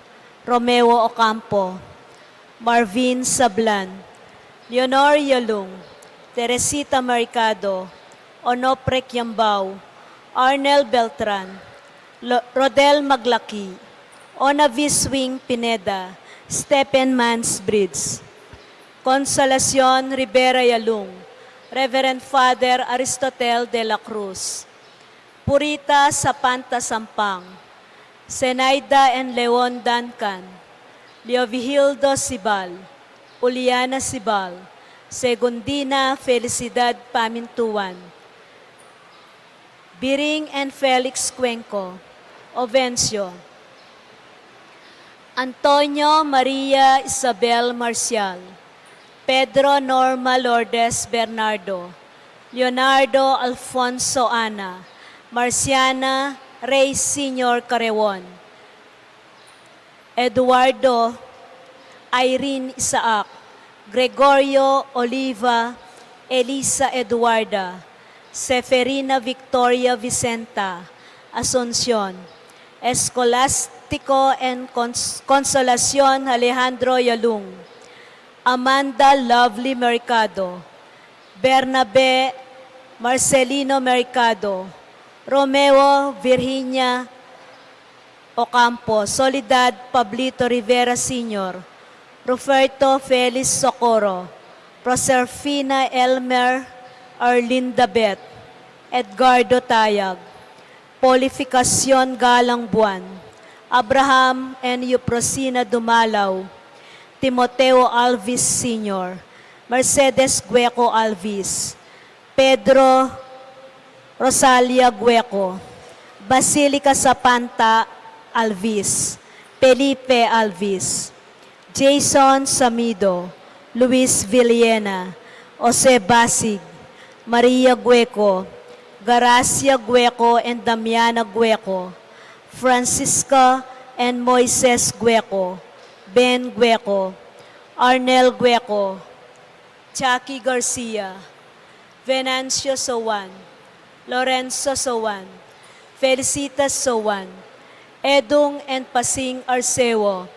Romeo Ocampo, Marvin Sablan, Leonor Yalung, Teresita Mercado, Onopre Yambao, Arnel Beltran, Rodel Maglaki, Ona Viswing Pineda, Stephen Mansbridge, Consolacion Rivera Yalung, Reverend Father Aristotel de la Cruz, Purita Sapanta Sampang, Zenaida and Leon Duncan, Leovigildo Sibal, Uliana Sibal, Segundina Felicidad Pamintuan, Biring and Felix Cuenco, Ovencio, Antonio Maria Isabel Marcial, Pedro Norma Lourdes Bernardo, Leonardo Alfonso Ana, Marciana Rey Senior Carewon, Eduardo Irene Isaac, Gregorio Oliva Elisa Eduarda, Seferina Victoria Vicenta, Asuncion, Escolastico and Consolacion Alejandro Yalung, Amanda Lovely Mercado, Bernabe Marcelino Mercado, Romeo Virginia Ocampo, Soledad Pablito Rivera Sr., Ruferto Felix Socorro, Proserfina Elmer Arlinda Bet, Edgardo Tayag, Polificacion Galang Buwan, Abraham and Euprosina Dumalaw, Timoteo Alvis Sr., Mercedes Gueco Alvis, Pedro Rosalia Gueco, Basilica Sapanta Alvis, Felipe Alvis, Jason Samido, Luis Villena, Jose Basig, Maria Gueco, Garacia Gueco and Damiana Gueco, Francisca and Moises Gueco, Ben Gueco, Arnel Gueco, Jackie Garcia, Venancio Sowan, Lorenzo Sowan, Felicitas Sowan, Edung and Pasing Arceo,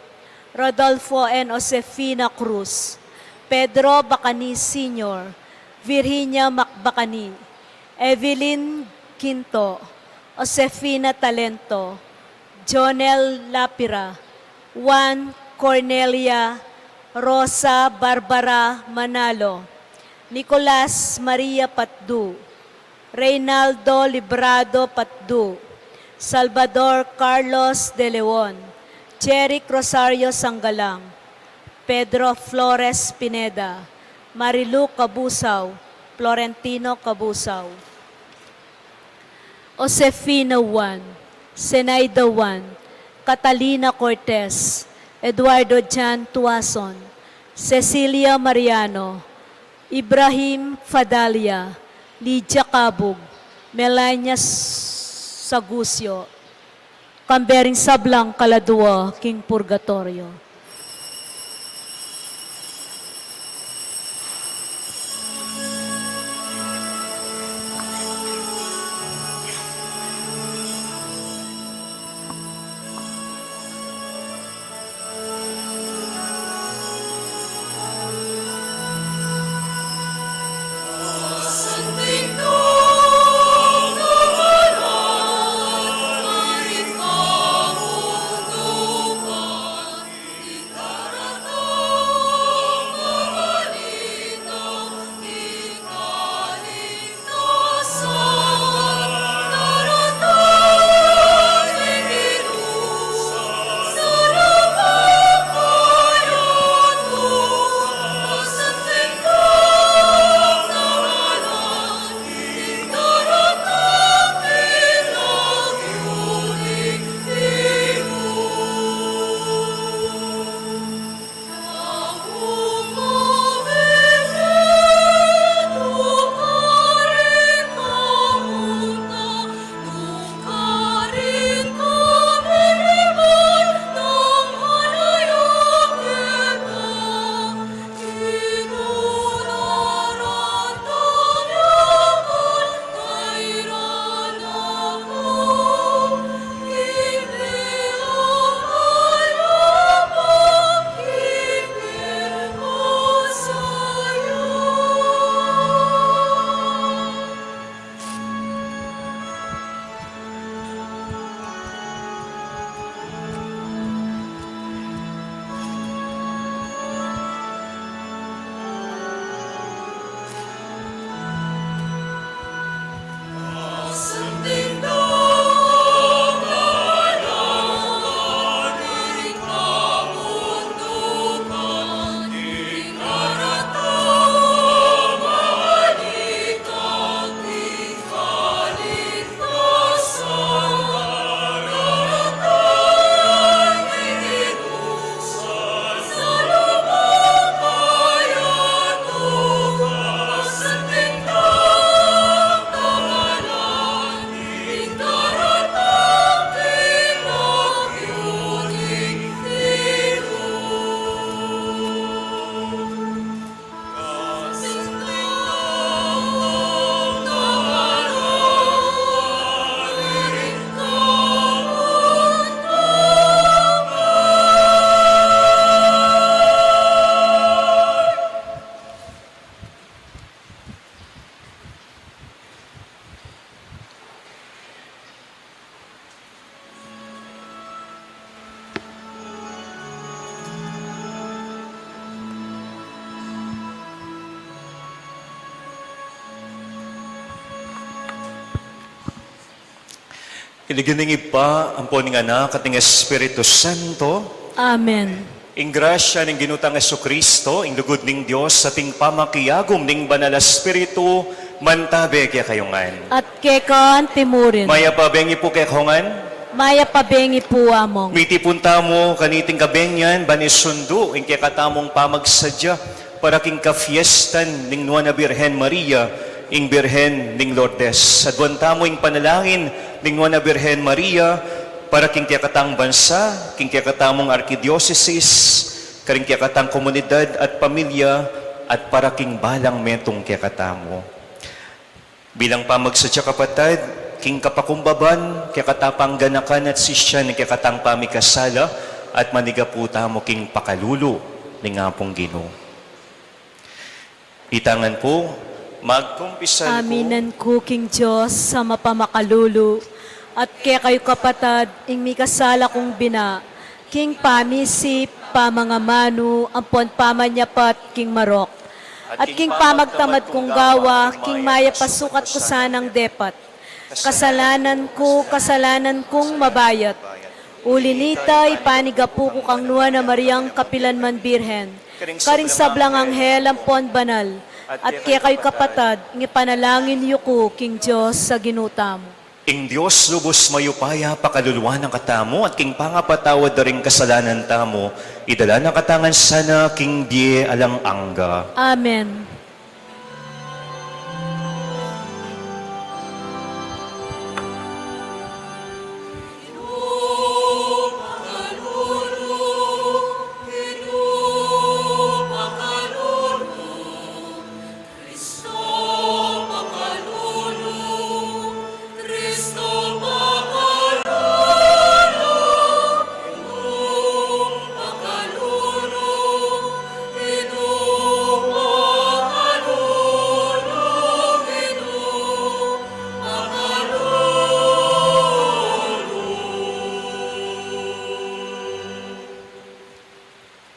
Rodolfo and Josefina Cruz, Pedro Bacani Sr., Virginia Macbacani, Evelyn Quinto, Josefina Talento, Jonel Lapira, Juan Cornelia Rosa Barbara Manalo, Nicolas Maria Patdu, Reynaldo Librado Patdu, Salvador Carlos de Leon, Jeric Rosario Sanggalang, Pedro Flores Pineda, Marilu Cabusaw, Florentino Cabusaw, Josefina Juan, Zenaida Juan, Catalina Cortez, Eduardo Jan Tuason, Cecilia Mariano, Ibrahim Fadalia, Lydia Cabug, Melania Sagusyo, Kambering Sablang Kaladua, King Purgatorio. Iliginingib pa ang po ng anak at ng Espiritu Santo. Amen. Ing grasya ng ginutang Kristo, ing lugod ning Dios, sa ting pamakiyagom ning banal na Espiritu, mantabe kaya kayongan. At kekan timurin. Maya pabengi po kaya kayongan. Maya pabengi po among. Miti punta mo kaniting kabengyan, banisundo, ing kaya katamong pamagsadya, para king kafiestan ning Nuana Birhen Maria, ing Birhen ning Lourdes. Adwanta mo ing panalangin ning Nuana Birhen Maria, para king kiyakatang bansa, king kiyakatamong arkidiocesis, karing kiyakatang komunidad at pamilya, at para king balang mentong kiyakatamo. Bilang pamagsadya kapatid, king kapakumbaban, kiyakatapang ganakan at sisya ng kiyakatang pamikasala, at manigaputa mo king pakalulu ng ngapong Ginoo. Itangan po, magkumpisan ko. Aminan ko, King Diyos, sa mapamakalulu, at kaya kayo kapatad, ing mi kasala kong bina, King pamisip, pamangamanu, ampon pamanyapat, King marok. At King pamagtamad kong gawa, King maya pasukat ko sanang depat. Kasalanan kong mabayat. Ulinita, ipanigapu ko kang Nuana Mariang Kapilanman Birhen. Karing sablang anghel, ampon banal. At kaya kayo kapatad, ipanalangin niyo ko, King Diyos, sa ginutamo. Ing Diyos lubos mayupaya pakaluluwa ng katamo at king pangapatawad na rin kasalanan tamo, idala ng katangan sana king die alang angga. Amen.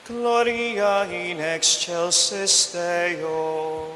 Gloria in excelsis Deo.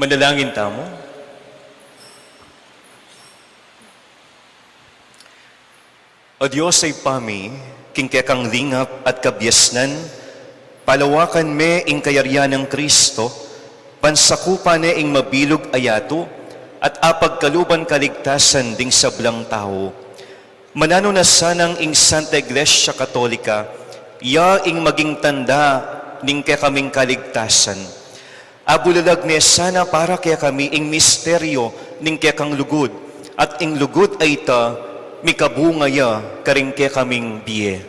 Manalangin tamo. O Diyos ay pami, kingkekang lingap at kabyesnan, palawakan me ing kayaryan ng Kristo, pansakupan ne ing mabilog ayato, at apagkaluban kaligtasan ding sablang tao. Manano na sanang ing Santa Iglesia Katolika, ya ing maging tanda ning kaya kaming kaligtasan. Abulalag ne sana para kaya kami ing misteryo ning kaya kang lugod, at ing lugod ay ta, mikabungaya karing kaya kaming biye.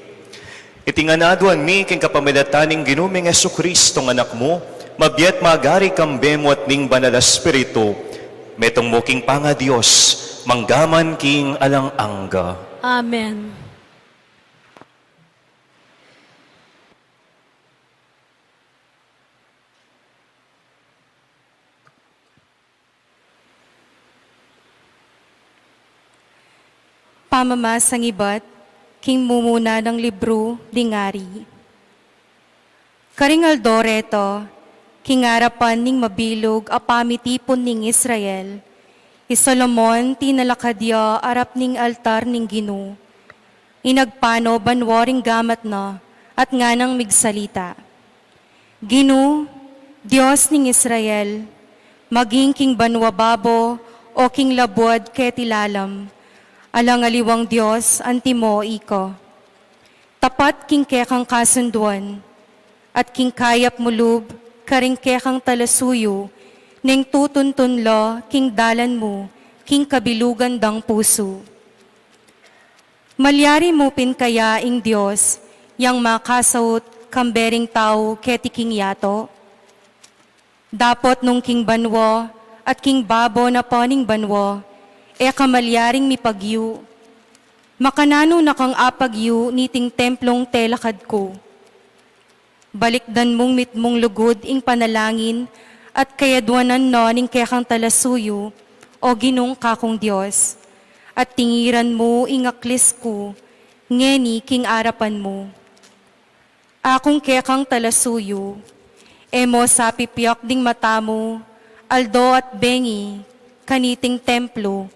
Itinganaduan mi king kapamilataning ginuming Jesucristo ng anak mo, mabiyat magari kambemo at ning banal na Espiritu, metong mo king panga Diyos, manggaman king alang angga. Amen. Pamamasang iba't, king mumuna ng libro, lingari. Karingal doreto, kingarapan ning mabilog apamitipon ning Israel, Solomon tinalakadya arap ning altar ning Gino, inagpano banwaring gamat na, at nganang migsalita. Gino, Diyos ning Israel, maging king banwababo o king labwad ketilalam, alang aliwang Diyos, antimo iko. Tapat king kekang kasunduan, at king kayap mulub, karing kekang talasuyo, neng tutuntunlo, king dalan mo, king kabilugan dang puso. Malyari mo kaya ing Diyos, yang makasaot, kambering tao, keti king yato. Dapot nung king banwo, at king babo na poning banwo, kamalyaring mi pagyu. Makanano na kang apagyu niting templong telakad ko. Balikdan mong mitmong lugod ing panalangin at kayadwanan no ning kekang talasuyo o ginong kakong Diyos. At tingiran mo ing aklis ko, ngeni king arapan mo. Akong kekang talasuyo, emo sa pipiyok ding mata mo, aldo at bengi, kaniting templo,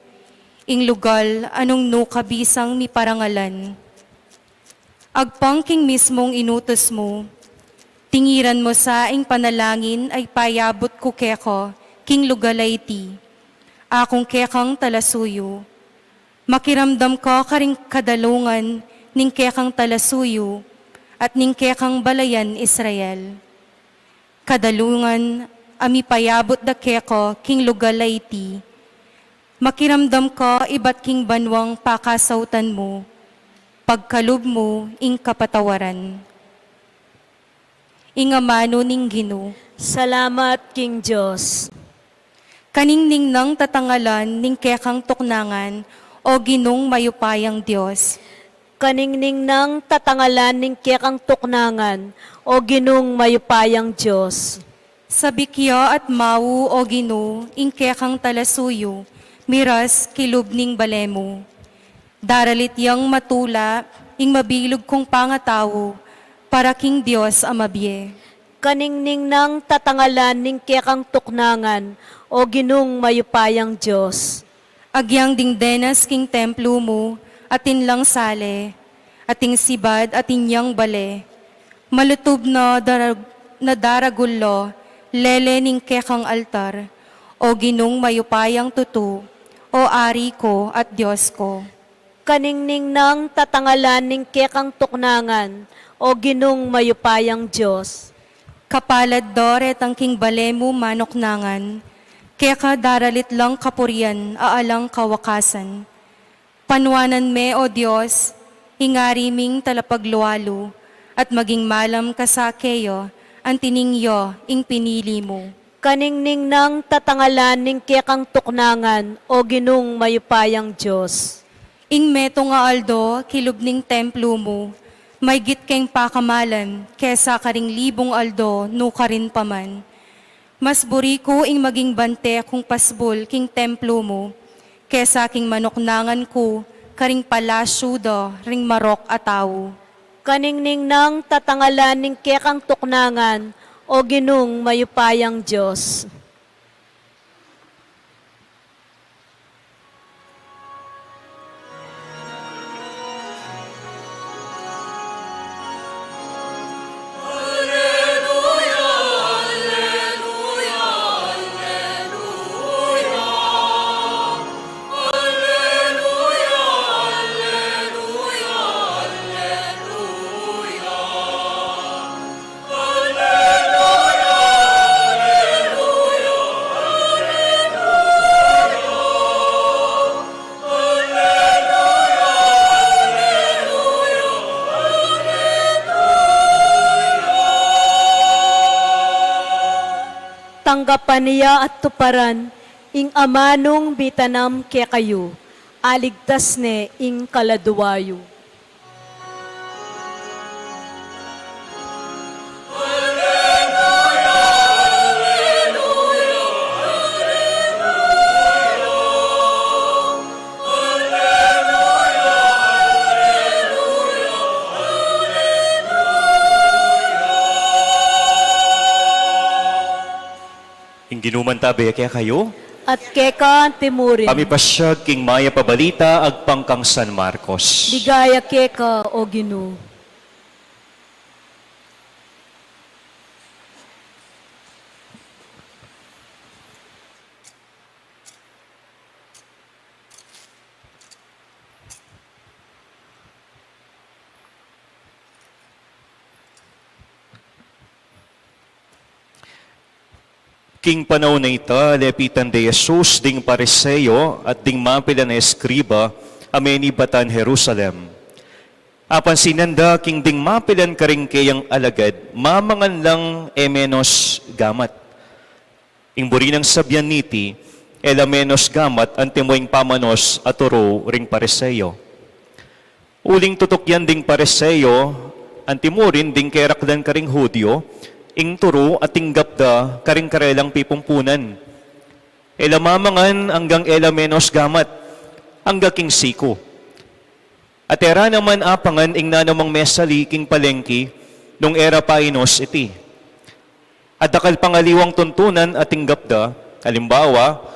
ing lugal anong no kabisang mi parangalan. Agpangking mismong inutos mo, tingiran mo sa ing panalangin ay payabot ko keko, king lugalay ti. Akong kekang talasuyo, makiramdam ko karing kadalungan ning kekang talasuyo at ning kekang balayan Israel. Kadalungan ami payabot da keko, king lugalay ti. Makiramdam ko iba't king banwang pakasautan mo, pagkalub mo ing kapatawaran. Ingamano ning Gino, Salamat, King Diyos. kaningning nang tatangalan ning kekang tuknangan o ginong mayupayang Diyos. Kaningning ng tatangalan ning kekang tuknangan o ginong mayupayang Diyos. Sabikyo at mawu o Gino, ing kekang talasuyo, miras kilubning balemo. Daralit yang matula, ing mabilog kong pangatawo, para king Diyos amabye. Kaningning ng tatangalan ning kekang tuknangan o ginong mayupayang Diyos. Agyang dingdenas king templo mo, atin lang sale, ating sibad atin yang bale. Malutub na daragullo, lele ning kekang altar, o ginong mayupayang tutu, o ari ko at Diyos ko. Kaningning ng tatangalan ning kekang tuknangan o ginong mayupayang Diyos. Kapalad doret ang king balemo manoknangan, keka daralit lang kapurian, aalang kawakasan. Panwanan me o Diyos, ingariming talapaglualo, at maging malam kasakeyo, ang tiningyo ing pinili mo. Kaningning ng tatangalan ning kekang tuknangan o ginong mayupayang Diyos. Ing meto nga aldo, kilubning templo mo, may git keng pakamalan, kesa karing libong aldo, no karin paman. Mas buri ko ing maging bante kung pasbol king templo mo, kesa king manoknangan ko, karing palasyo do, ring marok ataw. Kaningning ng tatangalan ning kekang tuknangan o ginong mayupayang Diyos. tanggapan niya at tuparan, ing amanong bitanam kaya kayo, aligtas ne ing kaladuwayo. Ing ginuman tabi kaya kayo, At keka timurin, pamipasyag king maya pabalita agpangkang San Marcos. ligaya keka o Ginoo. King panahon na ita, lepitan de Jesus, ding pariseyo at ding mapila na eskriba, ameni batan Jerusalem. Apan sinanda, king ding mapilan karing kayang alagad, mamangan lang menos gamat. Ing buri ng sabyan niti, menos gamat, antimoing pamanos aturo ring pariseyo. Uling tutok yan ding pariseyo, antimurin ding kerakdan karing Hudyo, ing turo at tinggap da karing karelang pipumpunan. Mamangan hanggang menos gamat, hanggang king siko. At era naman apangan ing nanamang mesali king palengki, nung era painos iti. At dakal pangaliwang tuntunan at tinggap da, halimbawa,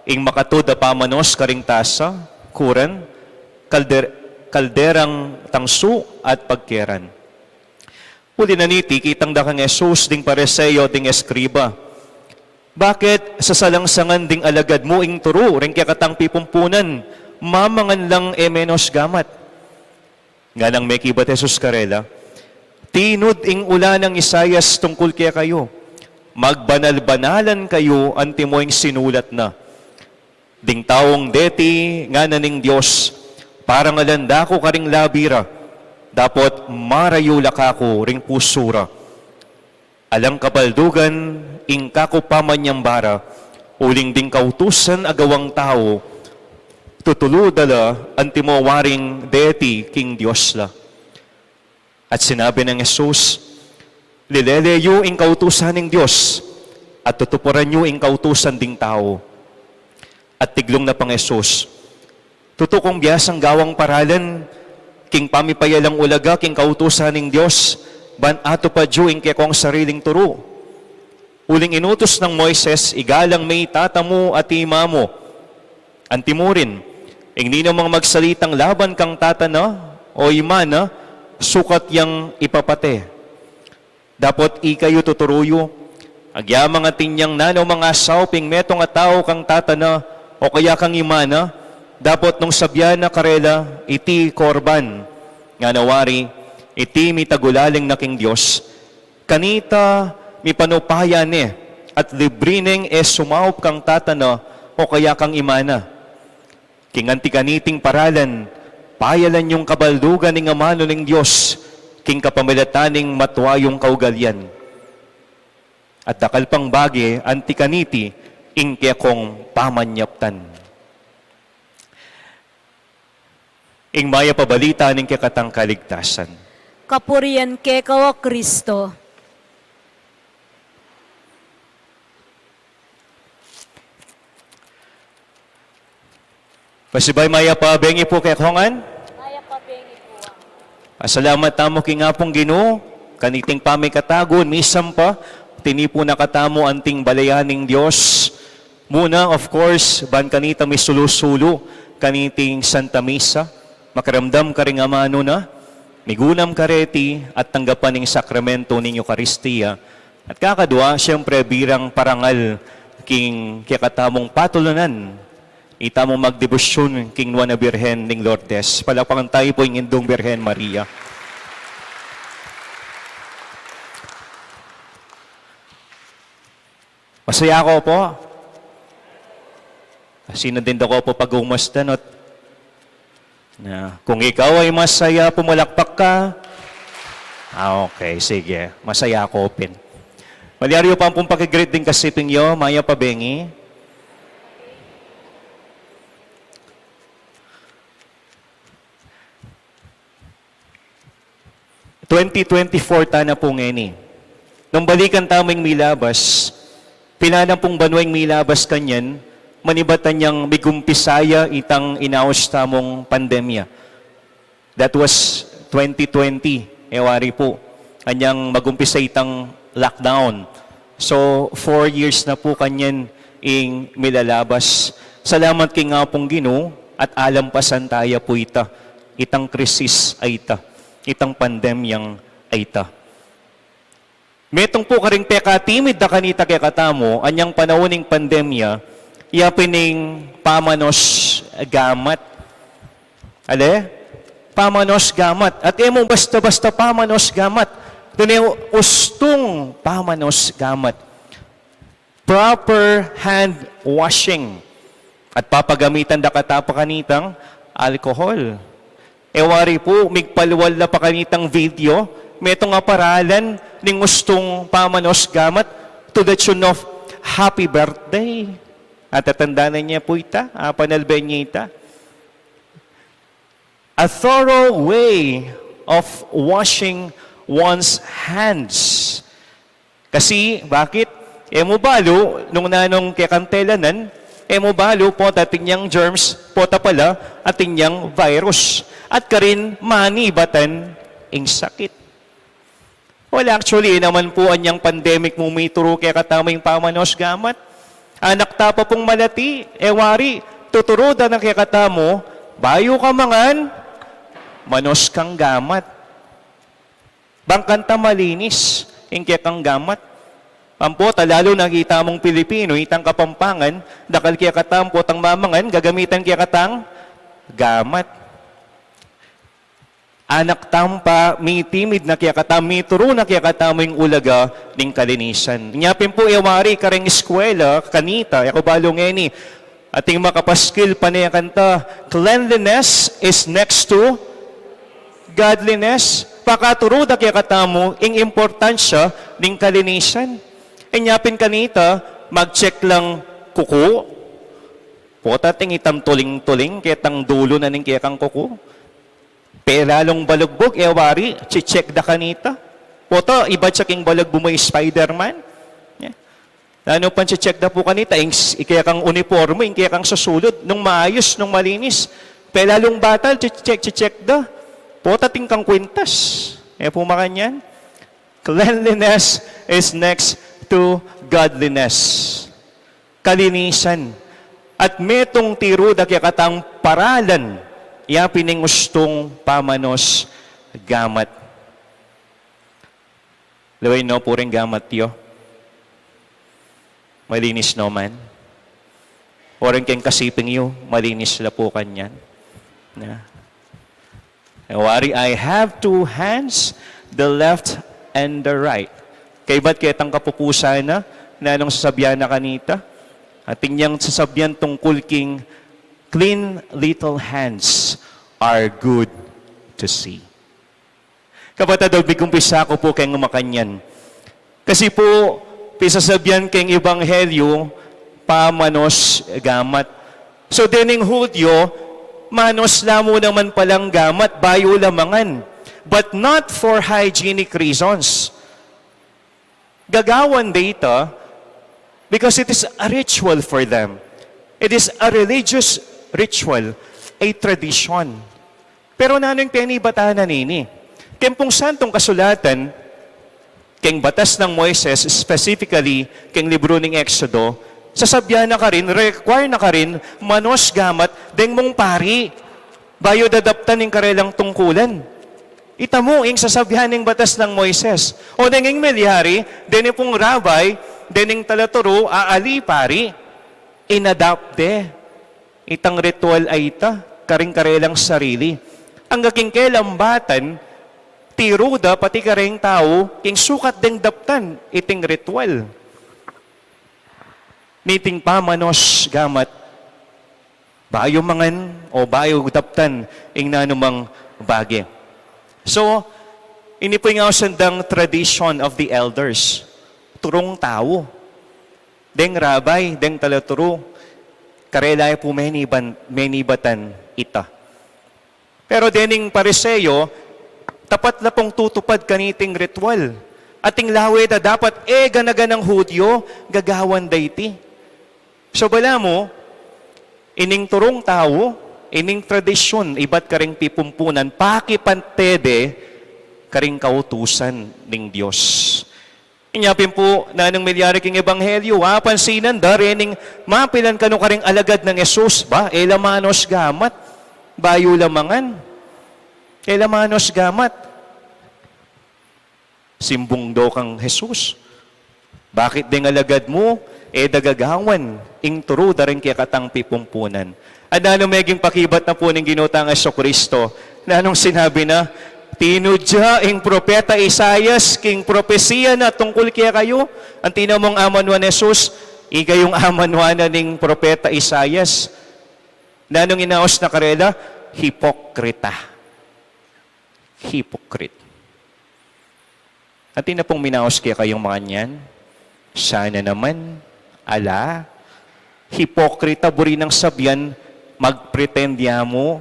ing makatod da pamanos karing tasa, kuran, kalderang tangsu at pagkeran. Uli na niti, kitang da kang Jesus ding pariseyo ding eskriba. Bakit sa salangsangan ding alagad mo ing turo, ring katang pipumpunan, mamangan lang menos gamat? Nga nang may kibat Jesus karela, tinod ing ulan ng Isayas tungkol kaya kayo, magbanal-banalan kayo antimoing sinulat na. Ding taong deti nga naning Diyos, parang alanda ko karing labira, dapat marayula kako ring pusura. Alang kabaldugan, ing kako pamanyang bara, uling ding kautusan agawang tao, tutuludala antimo waring deti king Diyos la. At sinabi ng Jesus, lileleyo ing kautusan ng Diyos, at tutupuran nyo ing kautusan ding tao. At tiglong na pang Jesus, tutukong biyasang gawang paralan, king pamipayalang ulaga, king kautusan ng Diyos, ban ato pa Diyo ing kekong sariling turo. Uling inutos ng Moises, igalang may tatamo at imamo, antimurin, ing nino mga magsalitang laban kang tatana o imana, sukat yang ipapate. Dapat ikayo tuturuyo, agyamang atin niyang nanaw mga asaw, ping metong ataw kang tatana o kaya kang imana, dapat nung sabyana karela, iti korban, nga nawari, iti mitagulaling na king Diyos, kanita mi panupayan at librineng sumaup kang tatana o kaya kang imana. King antikaniting paralan, payalan yung kabaldugan ng amano ng Diyos, king kapamilataning matwayong kaugalyan. At dakal pang bagi, antikaniti, ing kekong pamanyaptan. Ing maya pabalita ning kekatang kaligtasan. Kapurian keka o Kristo. Pasibay maya pa, bengi po kay Kongan. Salamat tamo kingapong Ginoo, kaniting pamikatagon, misam pa, tinipo nakatamo anting balayaning Diyos. Muna, of course, ban kanita may sulusulo, kaniting Santa Misa, makaramdam ka rin amano na, migunam kareti at tanggapan ng sakramento ng Eucharistia. At kakadwa, siyempre birang parangal king kikatamong patulunan, itamo magdebosyon king Nuana Birhen ning Lourdes. Palapakan tayo po yung Indong Birhen Maria. Masaya ko po. Sino din ako po pag-umastan at na kung ikaw ay masaya, pumalakpak ka. Okay, sige. Masaya ako, Pin. Malyaryo pa pong pakigreet din kasiping yo, Maya Pabengi. "2024 na po ngeni. Nung balikan taming milabas, pinanang pong banweng milabas kanyan, manibatan niyang migumpisaya itang inaos tamong pandemya. That was 2020, ewari po. Kanyang magumpisa itang lockdown. So, 4 years na po kanyan ing milalabas. Salamat kay nga pong Ginoo at alampasan tayo po ita. Itang krisis ay ita. Itang pandemyang ay ita. Metong po karing pekatimid da kanita kay katamo, anyang panawoning pandemya, yapining pamanos gamat. Ale? Pamanos gamat. At emo basta-basta pamanos gamat. Doon ustong pamanos gamat. Proper hand washing. At papagamitan da katapa kanitang alcohol. Ewari po, migpalwal na pa kanitang video, metong aparalan ning gustong pamanos gamat to the tune of happy birthday. At tatandaan niya po ita, panalben niya ita. A thorough way of washing one's hands. Kasi, bakit? Emo balo, nung nanong kekantelanan, emo balo po tating niyang germs, pota pala, ating niyang virus. At karin manibatan ing sakit. Wala actually naman po anyang pandemic mumituro kaya kataming pamanos gamat. Anak tapa pong malati, ewari, tuturo da na kaya katamo, bayo ka mangan, manos kang gamat. Bangkanta malinis, ing kaya kang gamat. Pampota, lalo nakita mong Pilipino, itang kapampangan, dakal kaya katampo, tang mamangan, gagamitan kaya katang gamat. Anak tampa, may timid na kaya katam, may turo na kaya katam yung ulaga ng kalinisan. Nyapin po, ewari kareng eskwela, kanita, ako balong eni, ating makapaskil pa niya kanta, cleanliness is next to godliness. Pakaturo na kaya katamo, ing importansya ng kalinisan. Nyapin kanita, mag-check lang kuko, pota ting itam tuling-tuling, kaya tang dulo na ning kaya kang kuko. Pelalong balugbog, ewari, check da kanita. Poto, iba checking balugbog mo Spider-Man. Yeah. Ano pan check da po kanita, ikaya kang uniforme, ikaya kang susulod, nung maayos, nung malinis. Pelalong batal, check da. Pota ting kang kwintas. Po makanyan. Cleanliness is next to godliness. Kalinisan. At metong tiro da kaya katang paralan, iya pining gustong pamanos gamat. Laway no, puring gamat yo. Malinis no man. Oring keng kasiping yo, malinis la po kanyan. Na. Wari, I have 2 hands, the left and the right. Kay ba't kitang kapupusa na anong sasabyan na kanita? Ating niyang sasabyan tungkol king clean little hands are good to see. Kapatid, bigumpisa ko po kayong makanyan. Kasi po, pisasabyan kayong ebanghelyo, pamanos gamat. So, dining Hudyo, manos lamo naman palang gamat, bayo lamangan. But not for hygienic reasons. Gagawan data because it is a ritual for them. It is a religious ritual, a tradition. Pero nanong penibatanan nini. Kempong santong kasulatan, keng batas ng Moises, specifically keng libro ng Exodo, sasabyan na ka rin, require na ka rin, manos gamat, deng mong pari, bayo dadaptan ng karelang tungkulan. Ita mo, ing sasabyan ng batas ng Moises. O denging melyari, deni pong rabay, dening talaturo, aali pari, inadapte. Itang ritual ay ita, karing-karelang sarili. Ang gaking kelambatan, tiruda, pati kareng tao, king sukat deng daptan, iting ritual. Niting pamanos gamat, bayo mangan o bayo daptan, ing nanumang bagi. So, ini po yung sandang tradition of the elders turong tao. Deng rabay, deng talaturo, karelay po menibatan ita. Pero dening pariseyo, tapat na pong tutupad kaniting ritual. Ating laweda dapat ganaganang Hudyo, gagawan dayti. So bala mo, ining turong tao, ining tradisyon, iba't karing pipumpunan, pakipantede, karing kautusan ng Diyos. Inyapin po na nang milyari king ebanghelyo, pansinan da rening mapilan kano karing alagad ng Jesus ba? Elamanos gamat, bayo lamangan. Elamanos gamat. Simbong do kang Jesus. Bakit ding alagad mo? Dagagawan, ing turo da rin kaya katang pipumpunan. At ano meging pakibat na po ng ginutang Kristo, na anong sinabi na, tinudya ing propeta Isaias, king propesiya na tungkol kaya kayo. Ang tinamong amanwan ni Jesus, igayong amanwan na ning propeta Isaias. Na anong inaos na karela? Hipokrita. Hypocrite. At tinapong minaos kaya kayong mga niyan, sana naman, ala, hipokrita buri ng sabyan, magpretendya mo,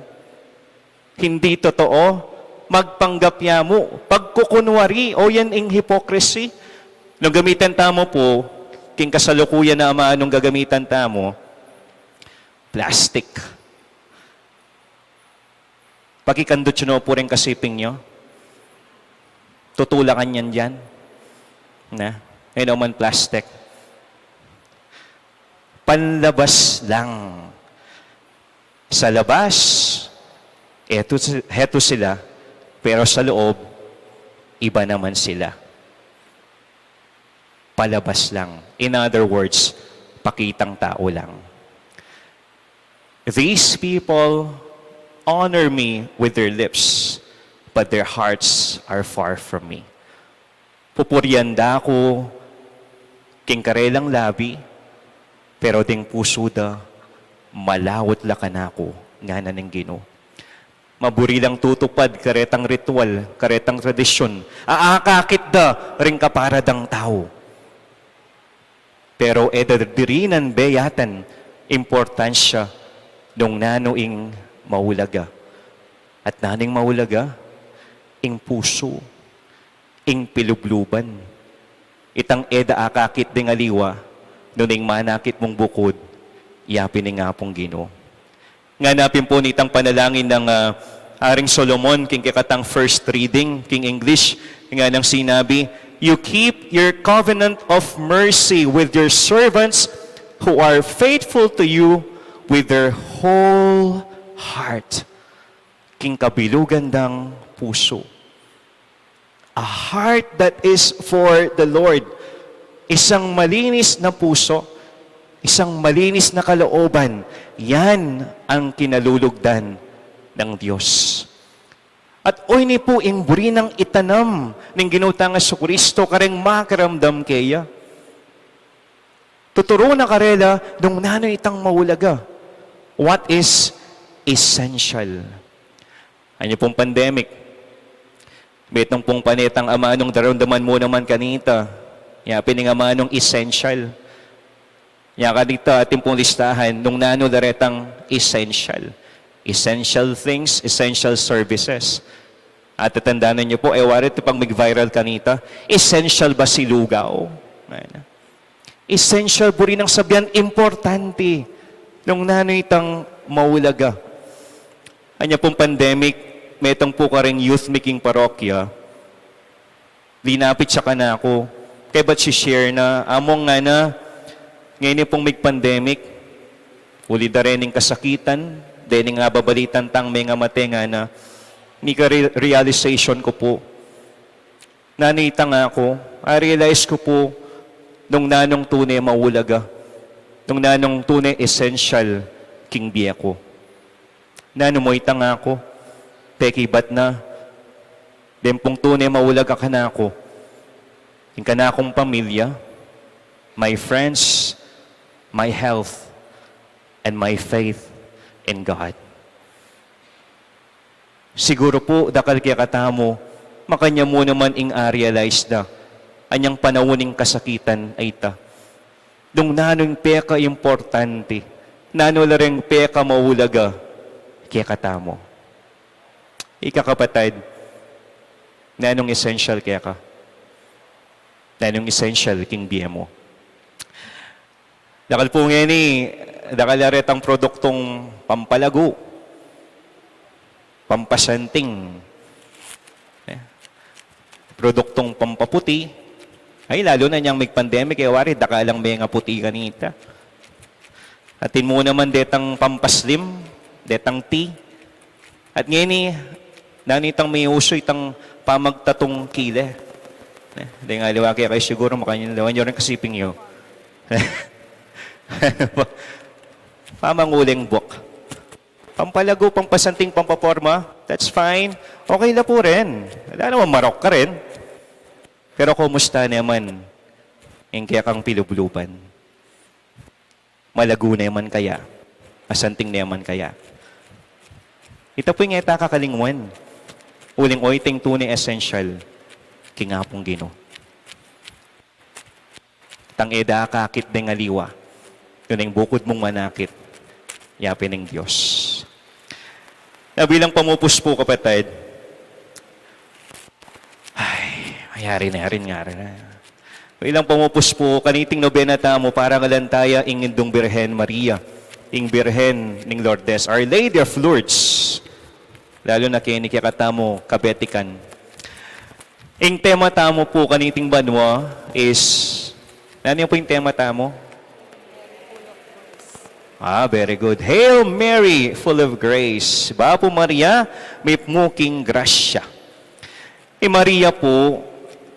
hindi totoo, magpanggapya mo, pagkukunwari, o yan ang hypocrisy. Nung gamitan tamo po, king kasalukuyan na ama, anong gagamitan tamo? Plastic. Pakikandot yun po rin kasiping nyo. Tutulakan yan dyan. Na? Ngayon naman plastic. Panlabas lang. Sa labas, heto sila, pero sa loob, iba naman sila. Palabas lang. In other words, pakitang tao lang. These people honor me with their lips, but their hearts are far from me. Pupuryanda ko, king karelang labi, pero ding puso da, malawot lakan ako, nga na ng Ginoo. Maburi lang tutupad, karetang ritual, karetang tradisyon, aakakit da, ring kaparadang tao. Pero edadirinan beyatan, importansya, nung nanoing maulaga. At naning maulaga, ing puso, ing pilubluban. Itang akakit ding aliwa, nuning manakit mong bukod, yapin ni nga pong Ginoo. Nganapin po nitang panalangin ng Haring Solomon, king kakatang first reading, king English, nga nang sinabi, you keep your covenant of mercy with your servants who are faithful to you with their whole heart. King kabilugandang puso. A heart that is for the Lord. Isang malinis na puso, isang malinis na kalooban, yan ang kinalulugdan ng Diyos. At oy ni po imburi ng itanam ng ginutang sa Kristo kareng makaramdam kaya. Tuturo na karela nung nanoy itang maulaga. What is essential? Ano pong pandemic? Betong pong panitang ama nung daramdaman mo naman kanita. Yapin ng ama nung essential. Yaka dito ating pong listahan nung nano daretang essential. Essential things, essential services. At tatandaan niyo po, warit pang mag-viral kanita, essential ba si lugaw? Essential po rin ang sabihan, importante. Nung nano itang maulaga. Anya pong pandemic, metong po ka rin youth making parokya, linapit siya ka na ako. Kaya ba't si share na, among nga na, ngayon pong may-pandemic, uli da rin ng kasakitan, dahil nga babalitan tang may nga mate nga na, ni realization ko po, nanita nga ako, realize ko po, nung nanong tunay maulaga, nung nanong tunay essential, king biya ko. Nanong mo itang ako, peki ba't na, dempong tunay maulaga ka na ako, yung ka na akong pamilya, my friends, my health, and my faith in God. Siguro po, dakal kaya katamo, makanya mo naman ing realize na, anyang panawuning kasakitan ay ta. Nung nanong peka importante, nanolareng peka maulaga, kaya katamo. Ikakapatid, nanong essential kaya ka? Nanong essential king biya mo? Dakal po nga ni, dakalaret ang produktong pampalago, pampasanting, produktong pampaputi, ay lalo na niyang may pandemic, kaya wari, dakalang may nga puti kanita. Atin mo naman detang pampaslim, detang tea. At ngayon ni, nanitang may uso itang pamagtatong kile. Dahil nga liwa kaya kayo siguro makanya lawan nyo rin kasiping nyo. Pamanguling book. Pampalago, pampasanting, pampaporma, that's fine. Okay na po rin. Wala naman marok ka rin. Pero kumusta naman ang kaya kang pilubluban? Malago na naman kaya? Asanting na naman kaya? Ito po yung ita kakalingwan. Uling oiting tunay essential. Kingapong Gino. Tang eda kakit ng aliwa. Yun ang bukod mong manakit. Yapin ng Diyos. Nabilang pamupus po kapatid, mayari na rin nga rin. Ilang pamupus po, kaniting nobena tamo, para ngalantaya ingindong Birhen Maria, ing Birhen ning Lourdes, Our Lady of Lourdes, lalo na kaya nikikatamo, kabetikan. Ing tema tamo po, kaniting banwa, is, ano yung po yung tema tamo? Very good. Hail Mary, full of grace. Bapo Maria, may muking grasya. Maria po,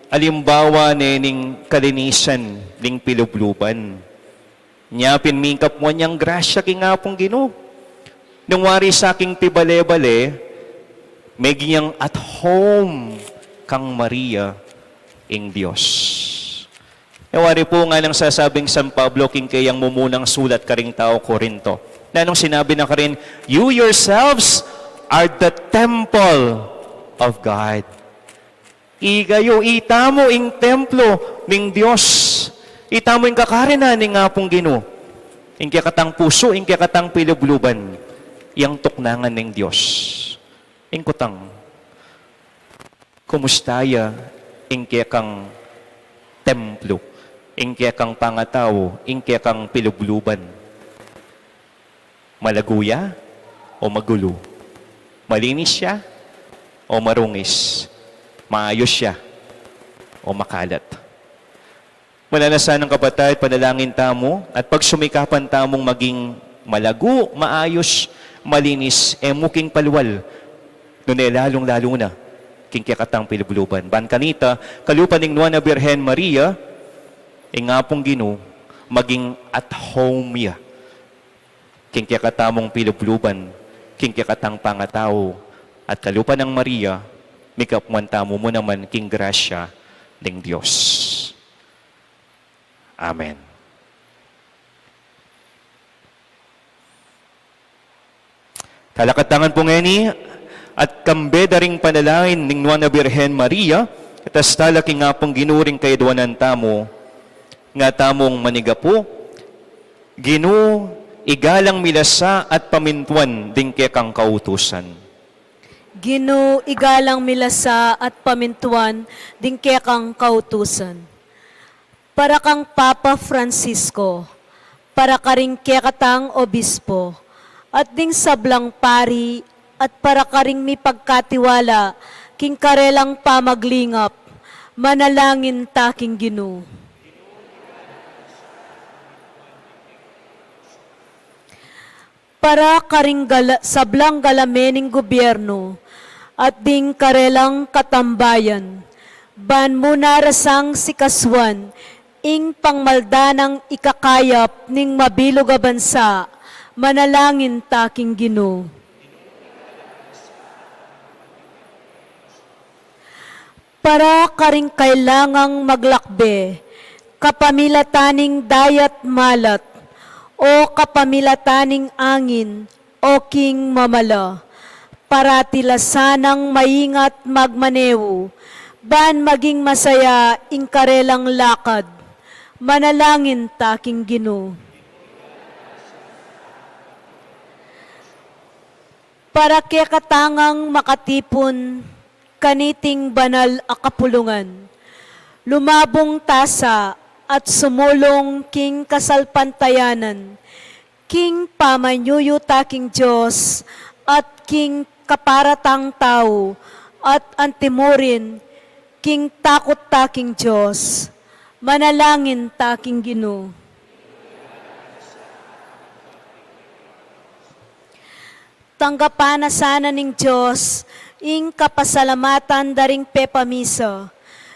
alimbawa ning kalinisan ning pilubluban. Nya pinmingkap mo niyang grasya kingapong Ginoo. Nung wari sa aking pibale-bale, may giyang at home kang Maria ing Diyos. Wari po nga nang sasabing San Pablo king kayang mumunang sulat karing tao Korinto. Na nung sinabi na karin, you yourselves are the temple of God. Igayo, itamo ing templo ning Diyos. Itamo ing kakarina ning ngapong Ginoo. Ing katang puso, ing katang pilubluban. Yang tuknangan ning Diyos. Ing kutang. Kumustaya ing kang templo. Ing kang pangataw, ing kang pilubluban. Malaguya o magulo? Malinis siya o marungis? Maayos siya o makalat? Mananasan ng kapatid, panalangin tamo, at pag sumikapan tamong maging malago, maayos, malinis, muking palwal, nun lalong-lalo na, king katang pilubluban. Ban kanita, kalupan ning Nuana Birhen Maria, ingapong Ginoo, maging at home ya. King katamong pilubluban, king katang pangatao, at kalupan ng Maria, mikapwan tamo mo naman king grasya ng Diyos. Amen. Talakatangan po ngani, at kambe daring panalangin ning Nuana Birhen Maria, katas talaking ngapong ginuring kayadwanan tamo, nga tamong manigapo, Ginoo, igalang milasa at pamintuan ding kang kautusan. Ginoo, igalang milasa at pamintuan ding kang kautusan. Para kang Papa Francisco, para karing katang obispo, at ding sablang pari, at para karing mi pagkatiwala, king karelang pamaglingap, manalangin taking Ginoo. Para karing sablang galamening gobyerno at ding karelang katambayan, ban mo narasang si kaswan, ing pangmaldanang ikakayap ning mabilog a bansa, manalangin taking Ginoo. Para karing kailangang maglakbe, kapamilataning dayat malat, o kapamilataning angin, o king mamala, para tilasanang maingat magmanewo, ban maging masaya ing karelang lakad, manalangin taking Ginoo. Para kaya katangang makatipon, kaniting banal a kapulungan, lumabong tasa at sumulong king kasalpantayanan, king pamanyuyo taking Diyos, at king kaparatang tao, at antimurin, king takot taking Diyos, manalangin taking Ginoo. Tanggapan na sana ning Diyos, ing kapasalamatan daring pepamisa,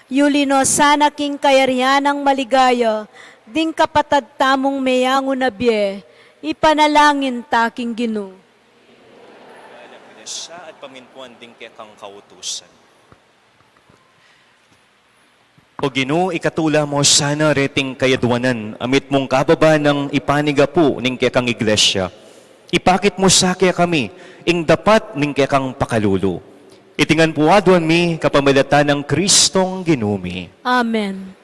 yulino sana king kayarianang maligaya, ding kapatad tamong mayango na biye, ipanalangin taking Ginoo. Sa at pamintuan din kay kang kautusan. O Ginoo, ikatula mo sana reting kayadwanan, amit mong kababa ng ipaniga po ning kay kang iglesia. Ipakit mo sa kaya kami, ing dapat ning kay kang pakalulu. Itingan po adwan mi kapamilatan ng Kristong Ginumi. Amen.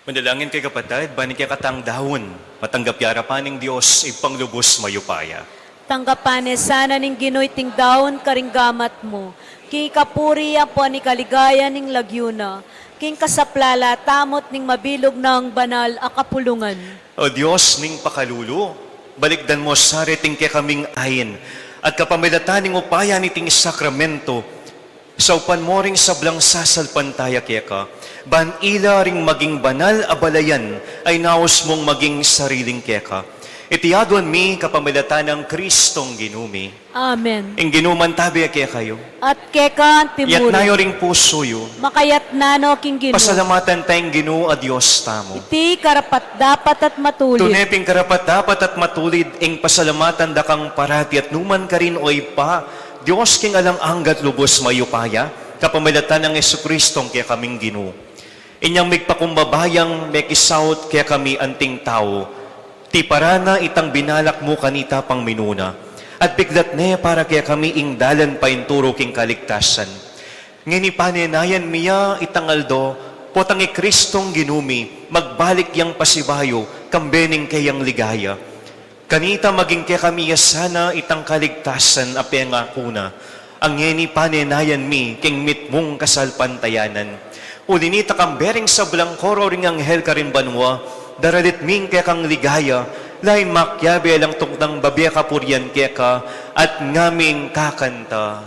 Manalangin kay kapatid, banin kay katang dahon, matanggap yarapan ng Diyos, ipanglubos mayupaya. Tanggapan sana ning Ginoy ting daon karinggamat mo. King kapuri po ni kaligaya ning lagyuna. King kasaplala tamot ning mabilog ng banal a kapulungan. O Diyos ning pakalulu, balikdan mo sa reting kay kaming ayin, at kapamilatan ning upaya ni ting sakramento, Sa upan mo ring sablang sasalpantaya keka, ban ila ring maging banal abalayan, ay naos mong maging sariling keka. Itiyadon mi kapamilatan ng Kristong ginumi. Amen. Ing ginuman tabi kaya kayo. At kekan Yat nayo timuri. ring puso yo. Makayat nano king ginu. Pasalamatan tayong Ginoo a Diyos tamo. Iti karapat dapat at matulid. Tuneping karapat dapat at matulid ing pasalamatan dakang parati at numan ka rin oy pa. Diyos king alang anggat lubos mayupaya, kapamilatan ng Jesukristong kaya kaming Ginoo. Inyang migpakumbabayang mekisaut kaya kami anting tao. Ti parana itang binalak mo kanita pang minuna. At biglat ne para kaya kami ing dalan pa inturo king kaligtasan. Ngini panenayan miya itangaldo, potangi Kristong ginumi, magbalik yang pasibayo, kambening kayang ligaya. Kanita maging kaya kami sana itang kaligtasan ape nga kuna. Ang ngini panenayan mi, king mit mong kasalpantayanan. Ulinita kang bering sa blangkoro ring anghel ka rin banwa, daralit ming kaya kang ligaya, lain makyabe lang tungtang babya kapuryan kaya ka, at ngaming kakanta.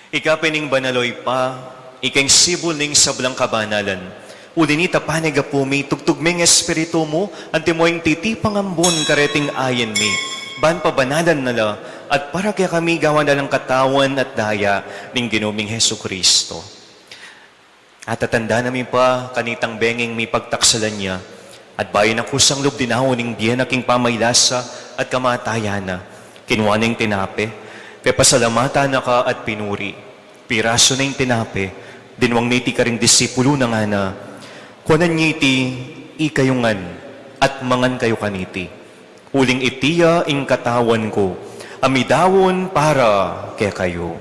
Ikapining banaloy pa, ikang sibol ning sablang kabanalan. Ulinita panega po mi, tugtugming espiritu mo, antimoing titipang ambon kareting ayen mi. Ban pabanalan nala, at para kaya kami gawan na ng katawan at daya ning ginuming Hesu Kristo. At tatanda namin pa, kanitang benging mi pagtaksalan niya, at bayan ang kusang loob dinaho ning biyan aking pamaylasa at kamatayana. Kinuwaning tinape, pepasalamata na ka at pinuri. Piraso na yung tinape, dinwang niti ka rin disipulo na nga na, kuanan niti, ikayungan, at mangan kayo kaniti. Uling itiya ing katawan ko, amidawon para kaya kayo.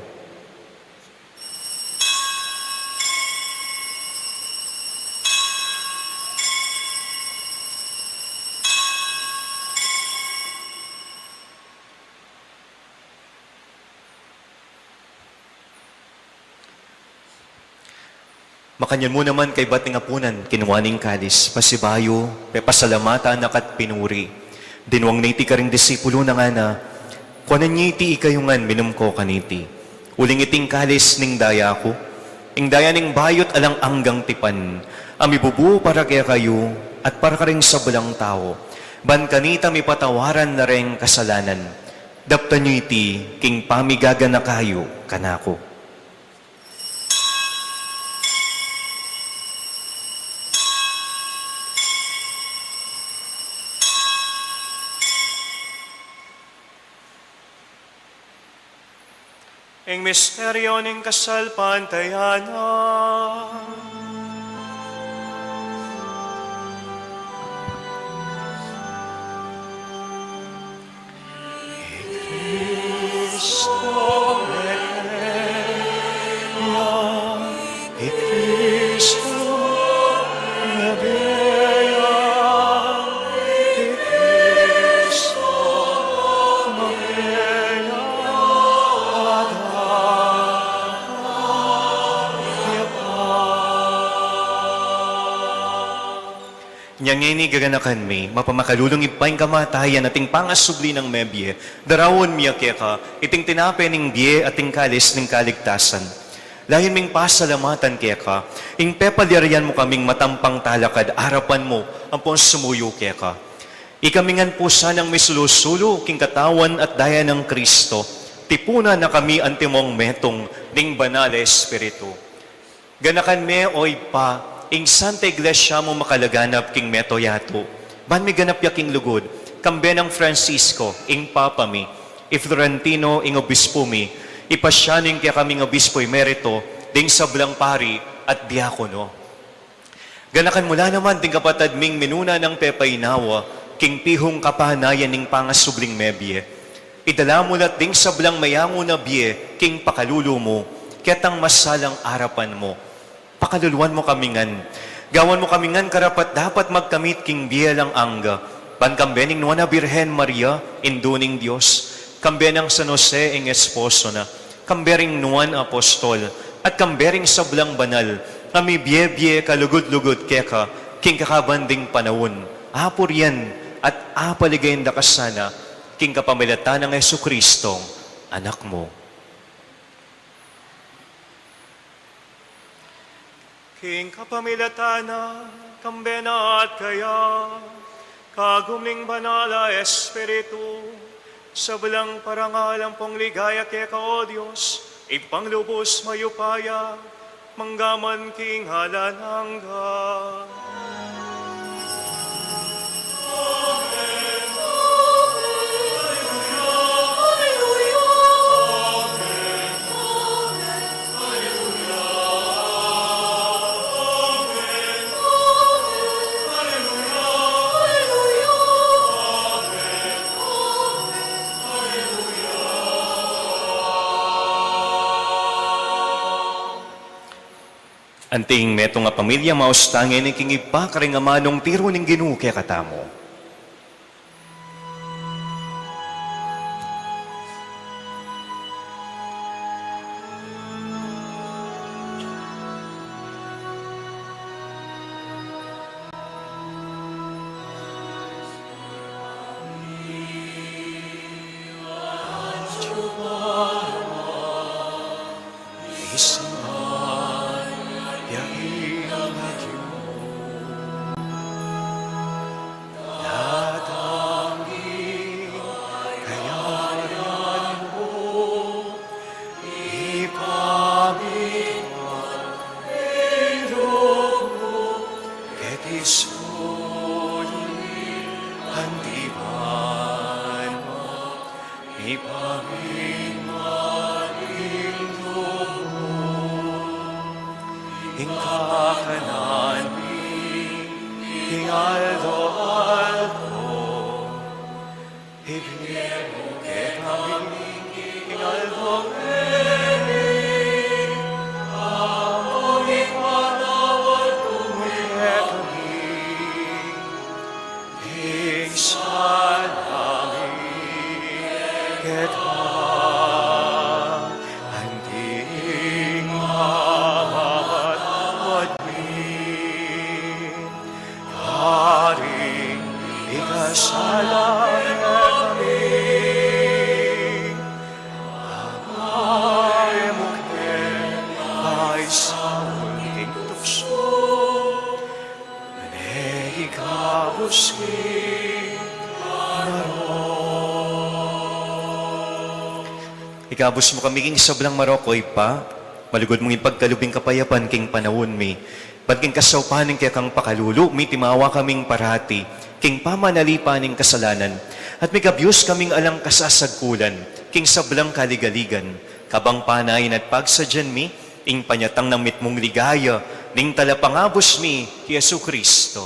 Makanyan mo naman kay bating apunan, kinuwaning kalis, pasibayo, pepasalamatan nakat pinuri. Dinwang niti ka rin disipulo na nga na, kuanan niti ikayungan minum ko kaniti. Uling iting kalis ning daya ko, ing daya ning bayot alang anggang tipan, amibubu para kaya kayo, at para ka rin sa balang tao. Ban kanita mi patawaran na rin kasalanan. Daptan nyo iti, king pamigaga na kayo, kanako. Ing misteryo ning kasalpantayanan. Cristo Requiem, Cristo Ngangini gaganakan mi, mapamakadulong ipay kamatayan ating pangasubli ng mebye, darawon miya keka, iting tinape ning biye ating kalis ning kaligtasan. Layon ming pasalamatan keka, ing pepalyarian mo kaming matampang talakad, harapan mo, ang pong sumuyo keka. Ikamingan po sanang may sulusulo, king katawan at daya ng Kristo, tipuna na kami antimong metong ning banal espiritu. Ganakan me oy pa, ing Santa Iglesia mo makalaganap king meto yato. Ban mi ganap yaking lugod, kambe ng Francisco, ing Papa mi, Florentino ing obispo mi, ipasyaning kaya kaming obispo emerito, ding sablang pari at diakono. Ganakan mula naman ding kapatad ming minuna ng pepainawa, king pihong kapanayan ning pangasubling mebye. Idala mo lat ding sablang mayango na biye, king pakalulo mo, ketang masalang arapan mo. Pakaluluan mo kamingan. Gawan mo kamingan karapat dapat magkamit king biyelang angga. Pankambening Nuana Birhen Maria, induning Diyos. Kambenang San Jose ing esposo na. Kambering Nuan Apostol. At kambering sablang banal. Kami biye-biye kalugod-lugod keka, king kakabanding panahon. Apor yan at apaligayin da kasana, king kapamilatan ng Jesucristong anak mo. King kapamilatana, kambena at kaya, kagumling banala espiritu, sa balang parangalang pong ligaya kaya ka o Diyos, ipanglubos mayupaya, manggaman king halanangga. Anting meto nga pamilya maustangin ni king ipa karingamanong tiro ning Ginoo kaya katamo. Ikabos mo kami king sablang Marokoy pa, malugod mong ipagkalubing kapayapan king panahon mi. Pagking kasawpaning kaya kang pakalulu, mi timawa kaming parati, king pamanalipaning kasalanan. At may kabyos kaming alang kasasagkulan, king sablang kaligaligan, kabang panayin at pagsadyan mi, ing panyatang ng mitmong ligaya, ning talapangabos mi, ki Jesucristo.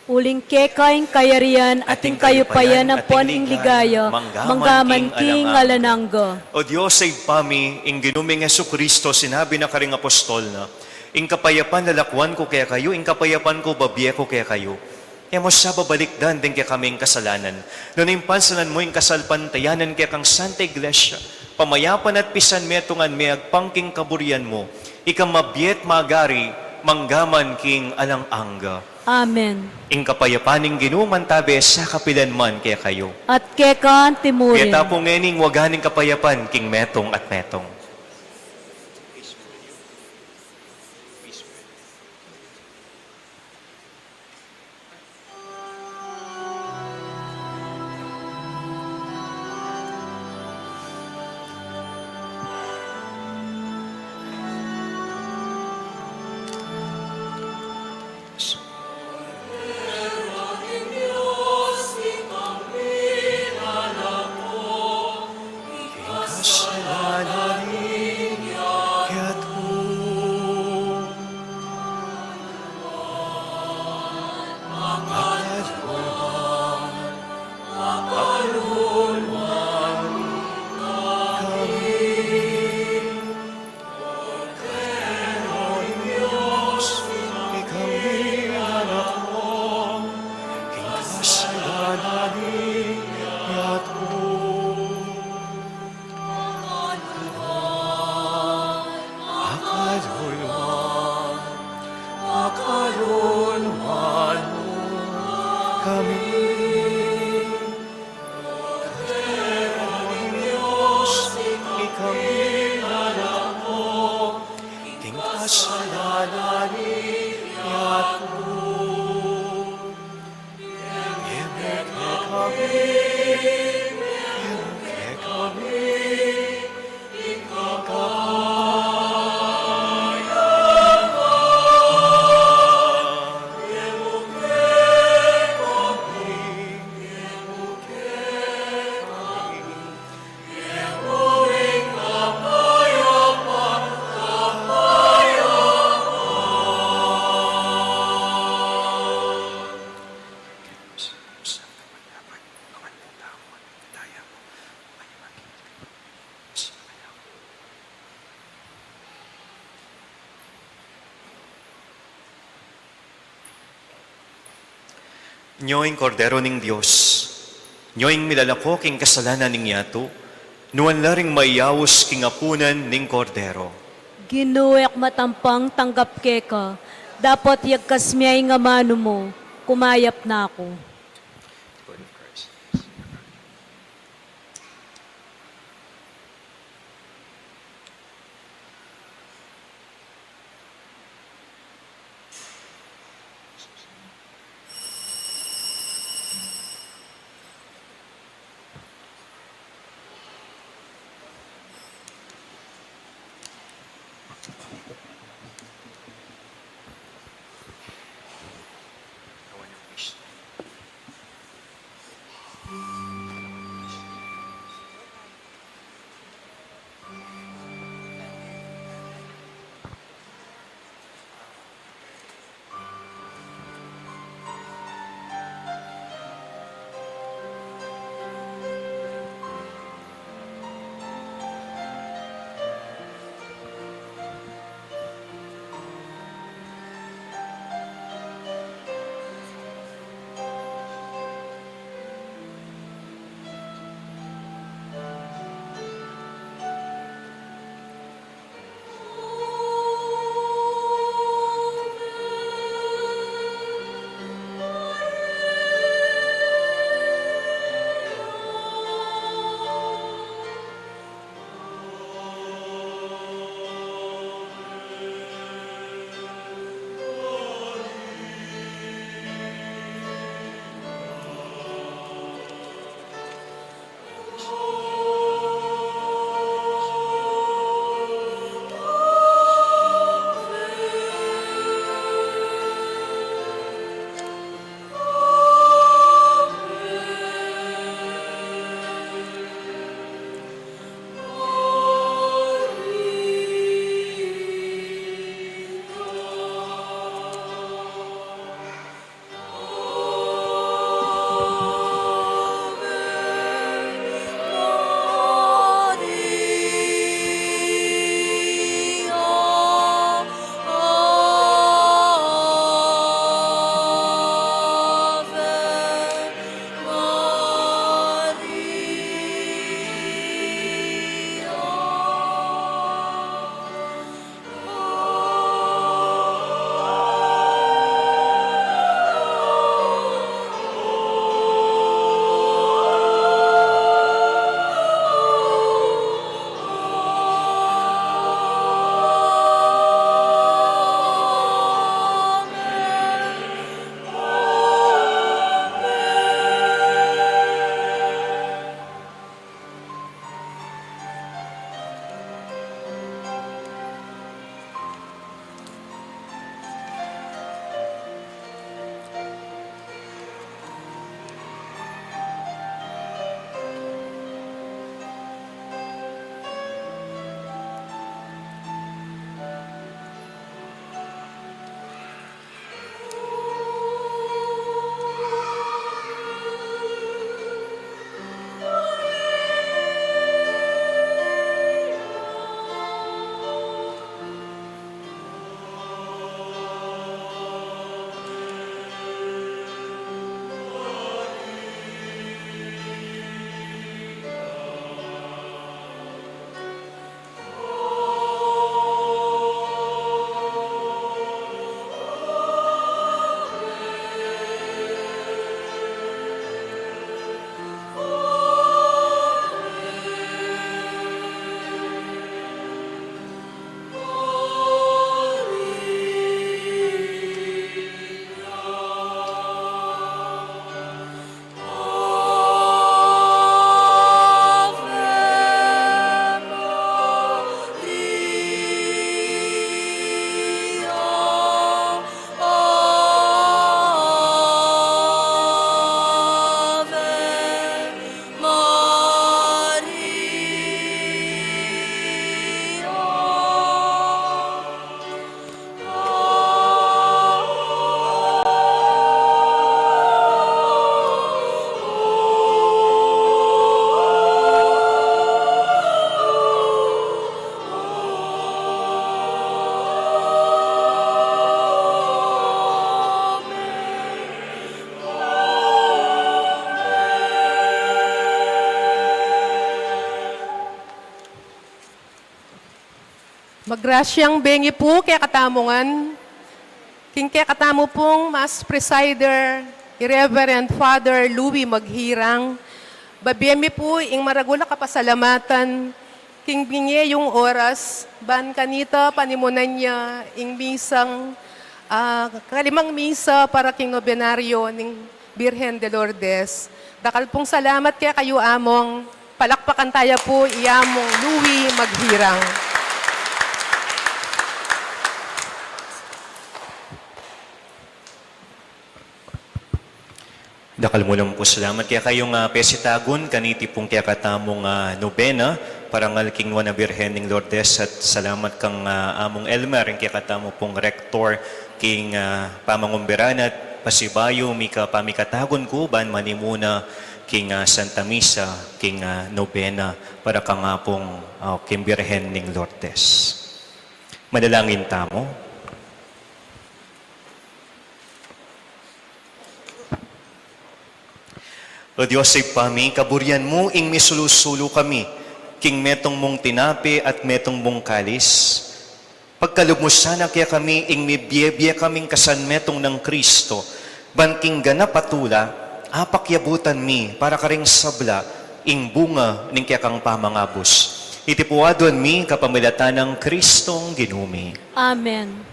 Uling kekaing kayarian ating kayupayan na pon ing ligaya, manggaman king alanangga. O Diyos ay pami, ing ginuming Jesucristo, sinabi na karing apostol na, ing kapayapan lalakwan ko kaya kayo, ing kapayapan ko babiye ko kaya kayo. Kaya mo siya babalikdan din kaya kaming kasalanan. Noon yung pansanan mo yung kasalpantayanan kaya kang Santa Iglesia, pamayapan at pisan metungan may agpangking kaburian mo, ikang mabiyet magari, manggaman king alang angga. Amen. Ing kapayapaning ginumantabe sa kapilanman kaya kayo. At kekan timurin. Kaya tapong ngening waganing kapayapan king metong at metong. Nyoing kordero ning Diyos, nyoing milalako king kasalanan ning yato, nuan laring maiyawos king apunan ning kordero. Ginuek matampang tanggap keka. Dapat yagkasmiyay nga mano mo. Kumayap na ako. Magrasyang bengi po kaya katamungan. King kaya katamo pong Mass Presider, Reverend Father Louis Maghirang. Babiyemi po ing maragula kapasalamatan. King bingi yung oras, ban kanita panimunan niya ing misang kalimang misa para king nobenaryo ning Birhen de Lourdes. Dakal pong salamat kaya kayo among palakpakan tayo po iyamong Louis Maghirang. Dakal mo lang po salamat. Kaya kayong pesitagon, kaniti pong kaya katamong nobena, parangal king Nuana Birhen ng Lourdes, at salamat kang among Elmer, kaya katamo pong rektor king pamangumberan at pasibayo, mika pamikatagon ko, ban manimuna king Santa Misa, king nobena, para kang pong king Birhen ng Lourdes. Manalangin tamo. O Diyos ay pami, kaburian mo, ing misulusulo kami, king metong mong tinapi at metong mong kalis. Pagkalumusan na kaya kami, ing mibiyebye kaming kasan metong ng Kristo, banking ganap patula, apakyabutan mi, para karing sabla, ing bunga ning kaya kang pamangabos. Itipuadon mi, kapamilatan ng Kristong ginumi. Amen.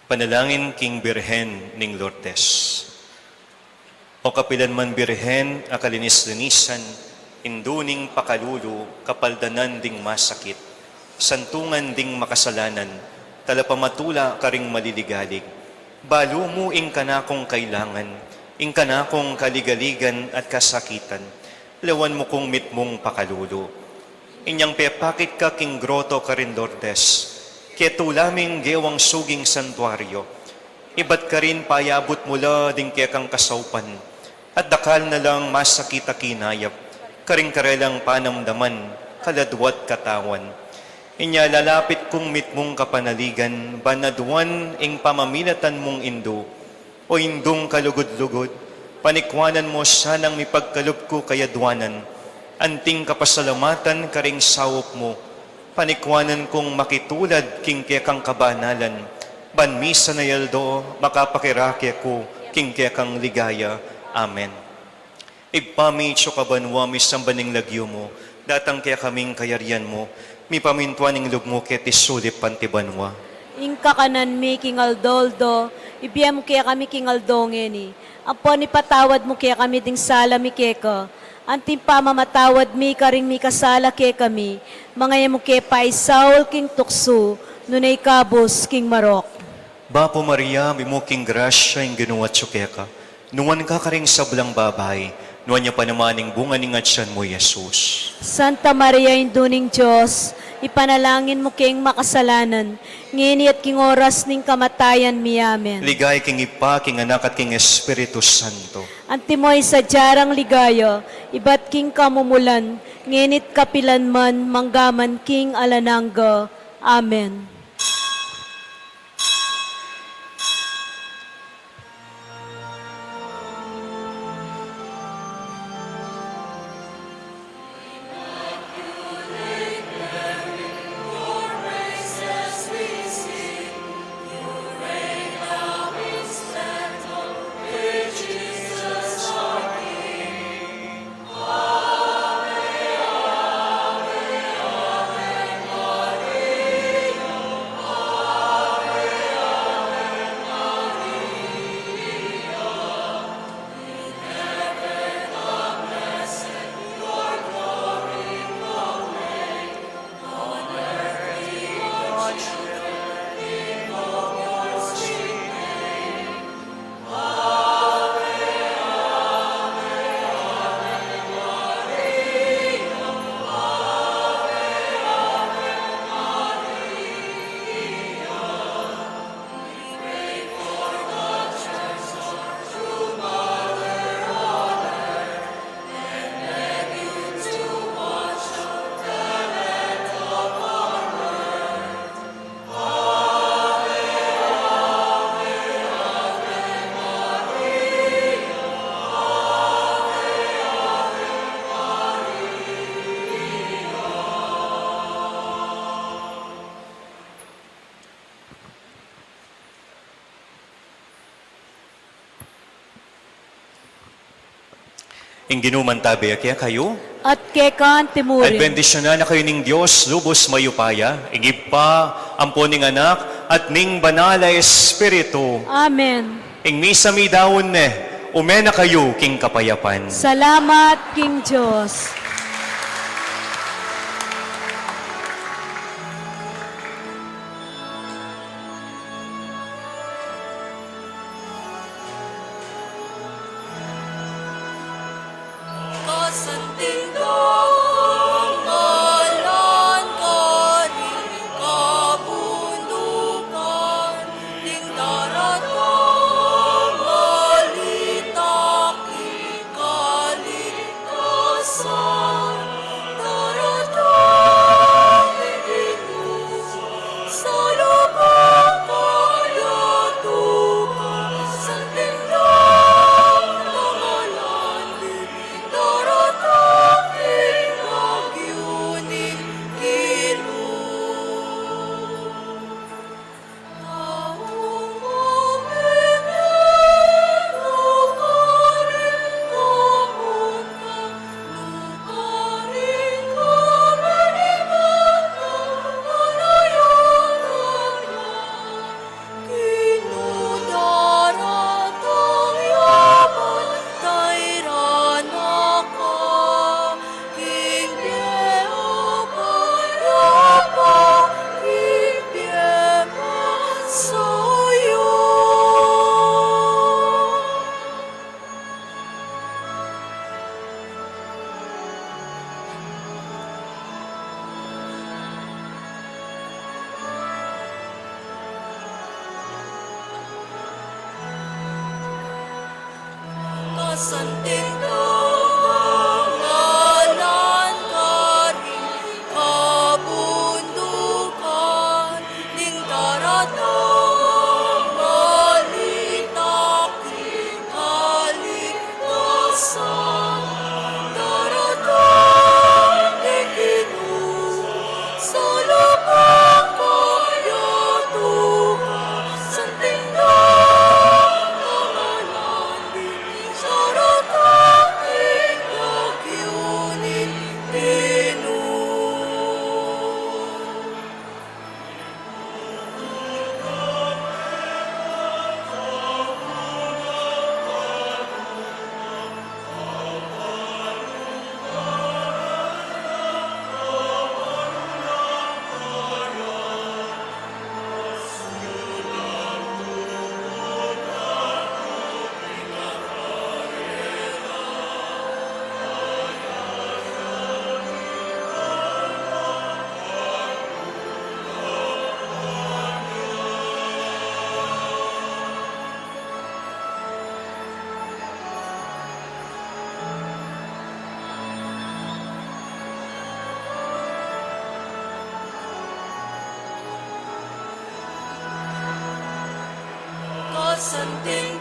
Panalangin king Birhen ning Lourdes. O kapilan man Birhen, akalinis-linisan, induning pakalulu, kapaldanan ding masakit, santungan ding makasalanan, talapamatula karing maliligalig. Balo mo ing kanakong kailangan, ing kanakong kaligaligan at kasakitan, lawan mo kong mitmong pakalulu. Inyang pepakit ka king groto karin Lourdes, keto laming gewang suging santuaryo. Iba't ka rin payabot mula ding kaya kang kasaupan. At dakal na lang masakita kinayap. Karing karelang panamdaman, kaladwat katawan. Inya lalapit kong mitmong kapanaligan, banaduan ing pamamilatan mong indo. O indong kalugod-lugod, panikwanan mo sanang mipagkalub ko kayadwanan. Anting kapasalamatan karing sawop mo, panikwanan kong makitulad king kaya kang kabanalan. Banmisa na yaldo, makapakirakya ko king kaya kang ligaya. Amen. Ipami chokabanwa misambaning lagyo mo, datang kaya kaming kayarian mo, mi pamintuan ning lugmo kaya tisulip pantibanwa. Ing kakanan mi king Aldoldo, ibiyam mo kaya kami king Aldongeni. Apo ni patawad mo kaya kami ding sala mi keka. Anting pamamatawad mi karing mi kasala kaya kami. Mga mo kaya paisaul king tukso, nunay kabos king marok. Bapo Maria, mimo king grasya ing ginuwat ka. Nuwan ka karing sablang babay, nuwan niya panamaning bunga ning atyan mo, Jesus. Santa Maria, induning Diyos, ipanalangin mo king makasalanan, ngini at king oras ning kamatayan mi amen. Ligay king ipa, king anak at king Espiritu Santo. Antimoy sa jarang ligaya, ibat king kamumulan, nginit kapilan man, manggaman king alanangga. Amen. ing ginumantabi kaya kayo, at kekan at timurin. bendisyonan na kayo ning Diyos, lubos mayupaya, ing ipa, ampon ning anak, at ning banala Espiritu, Amen. ing misa mi daon ne, umena kayo king kapayapan. Salamat, King Diyos. Kasanting ngalan ka rin kabundukan, ting daratang malitak ikaligtasan, daratang iginus, sa lubang kayatukan, santing ngalan din, daratang inagyunin kilong. Taong umimin, lukarin kamunta, lukarin kamaniman, malayo-layo. Kinudaratang yaman, tayran ako, King Piyapa, King Piyapa sa'yo. Kasanting ngalan ka rin kabundukan, ning daratang malitak kaligtasan, daratang iginus, sa lubang kayatukan, santing ngalan din, daratang inagyunin tinun. Kasanting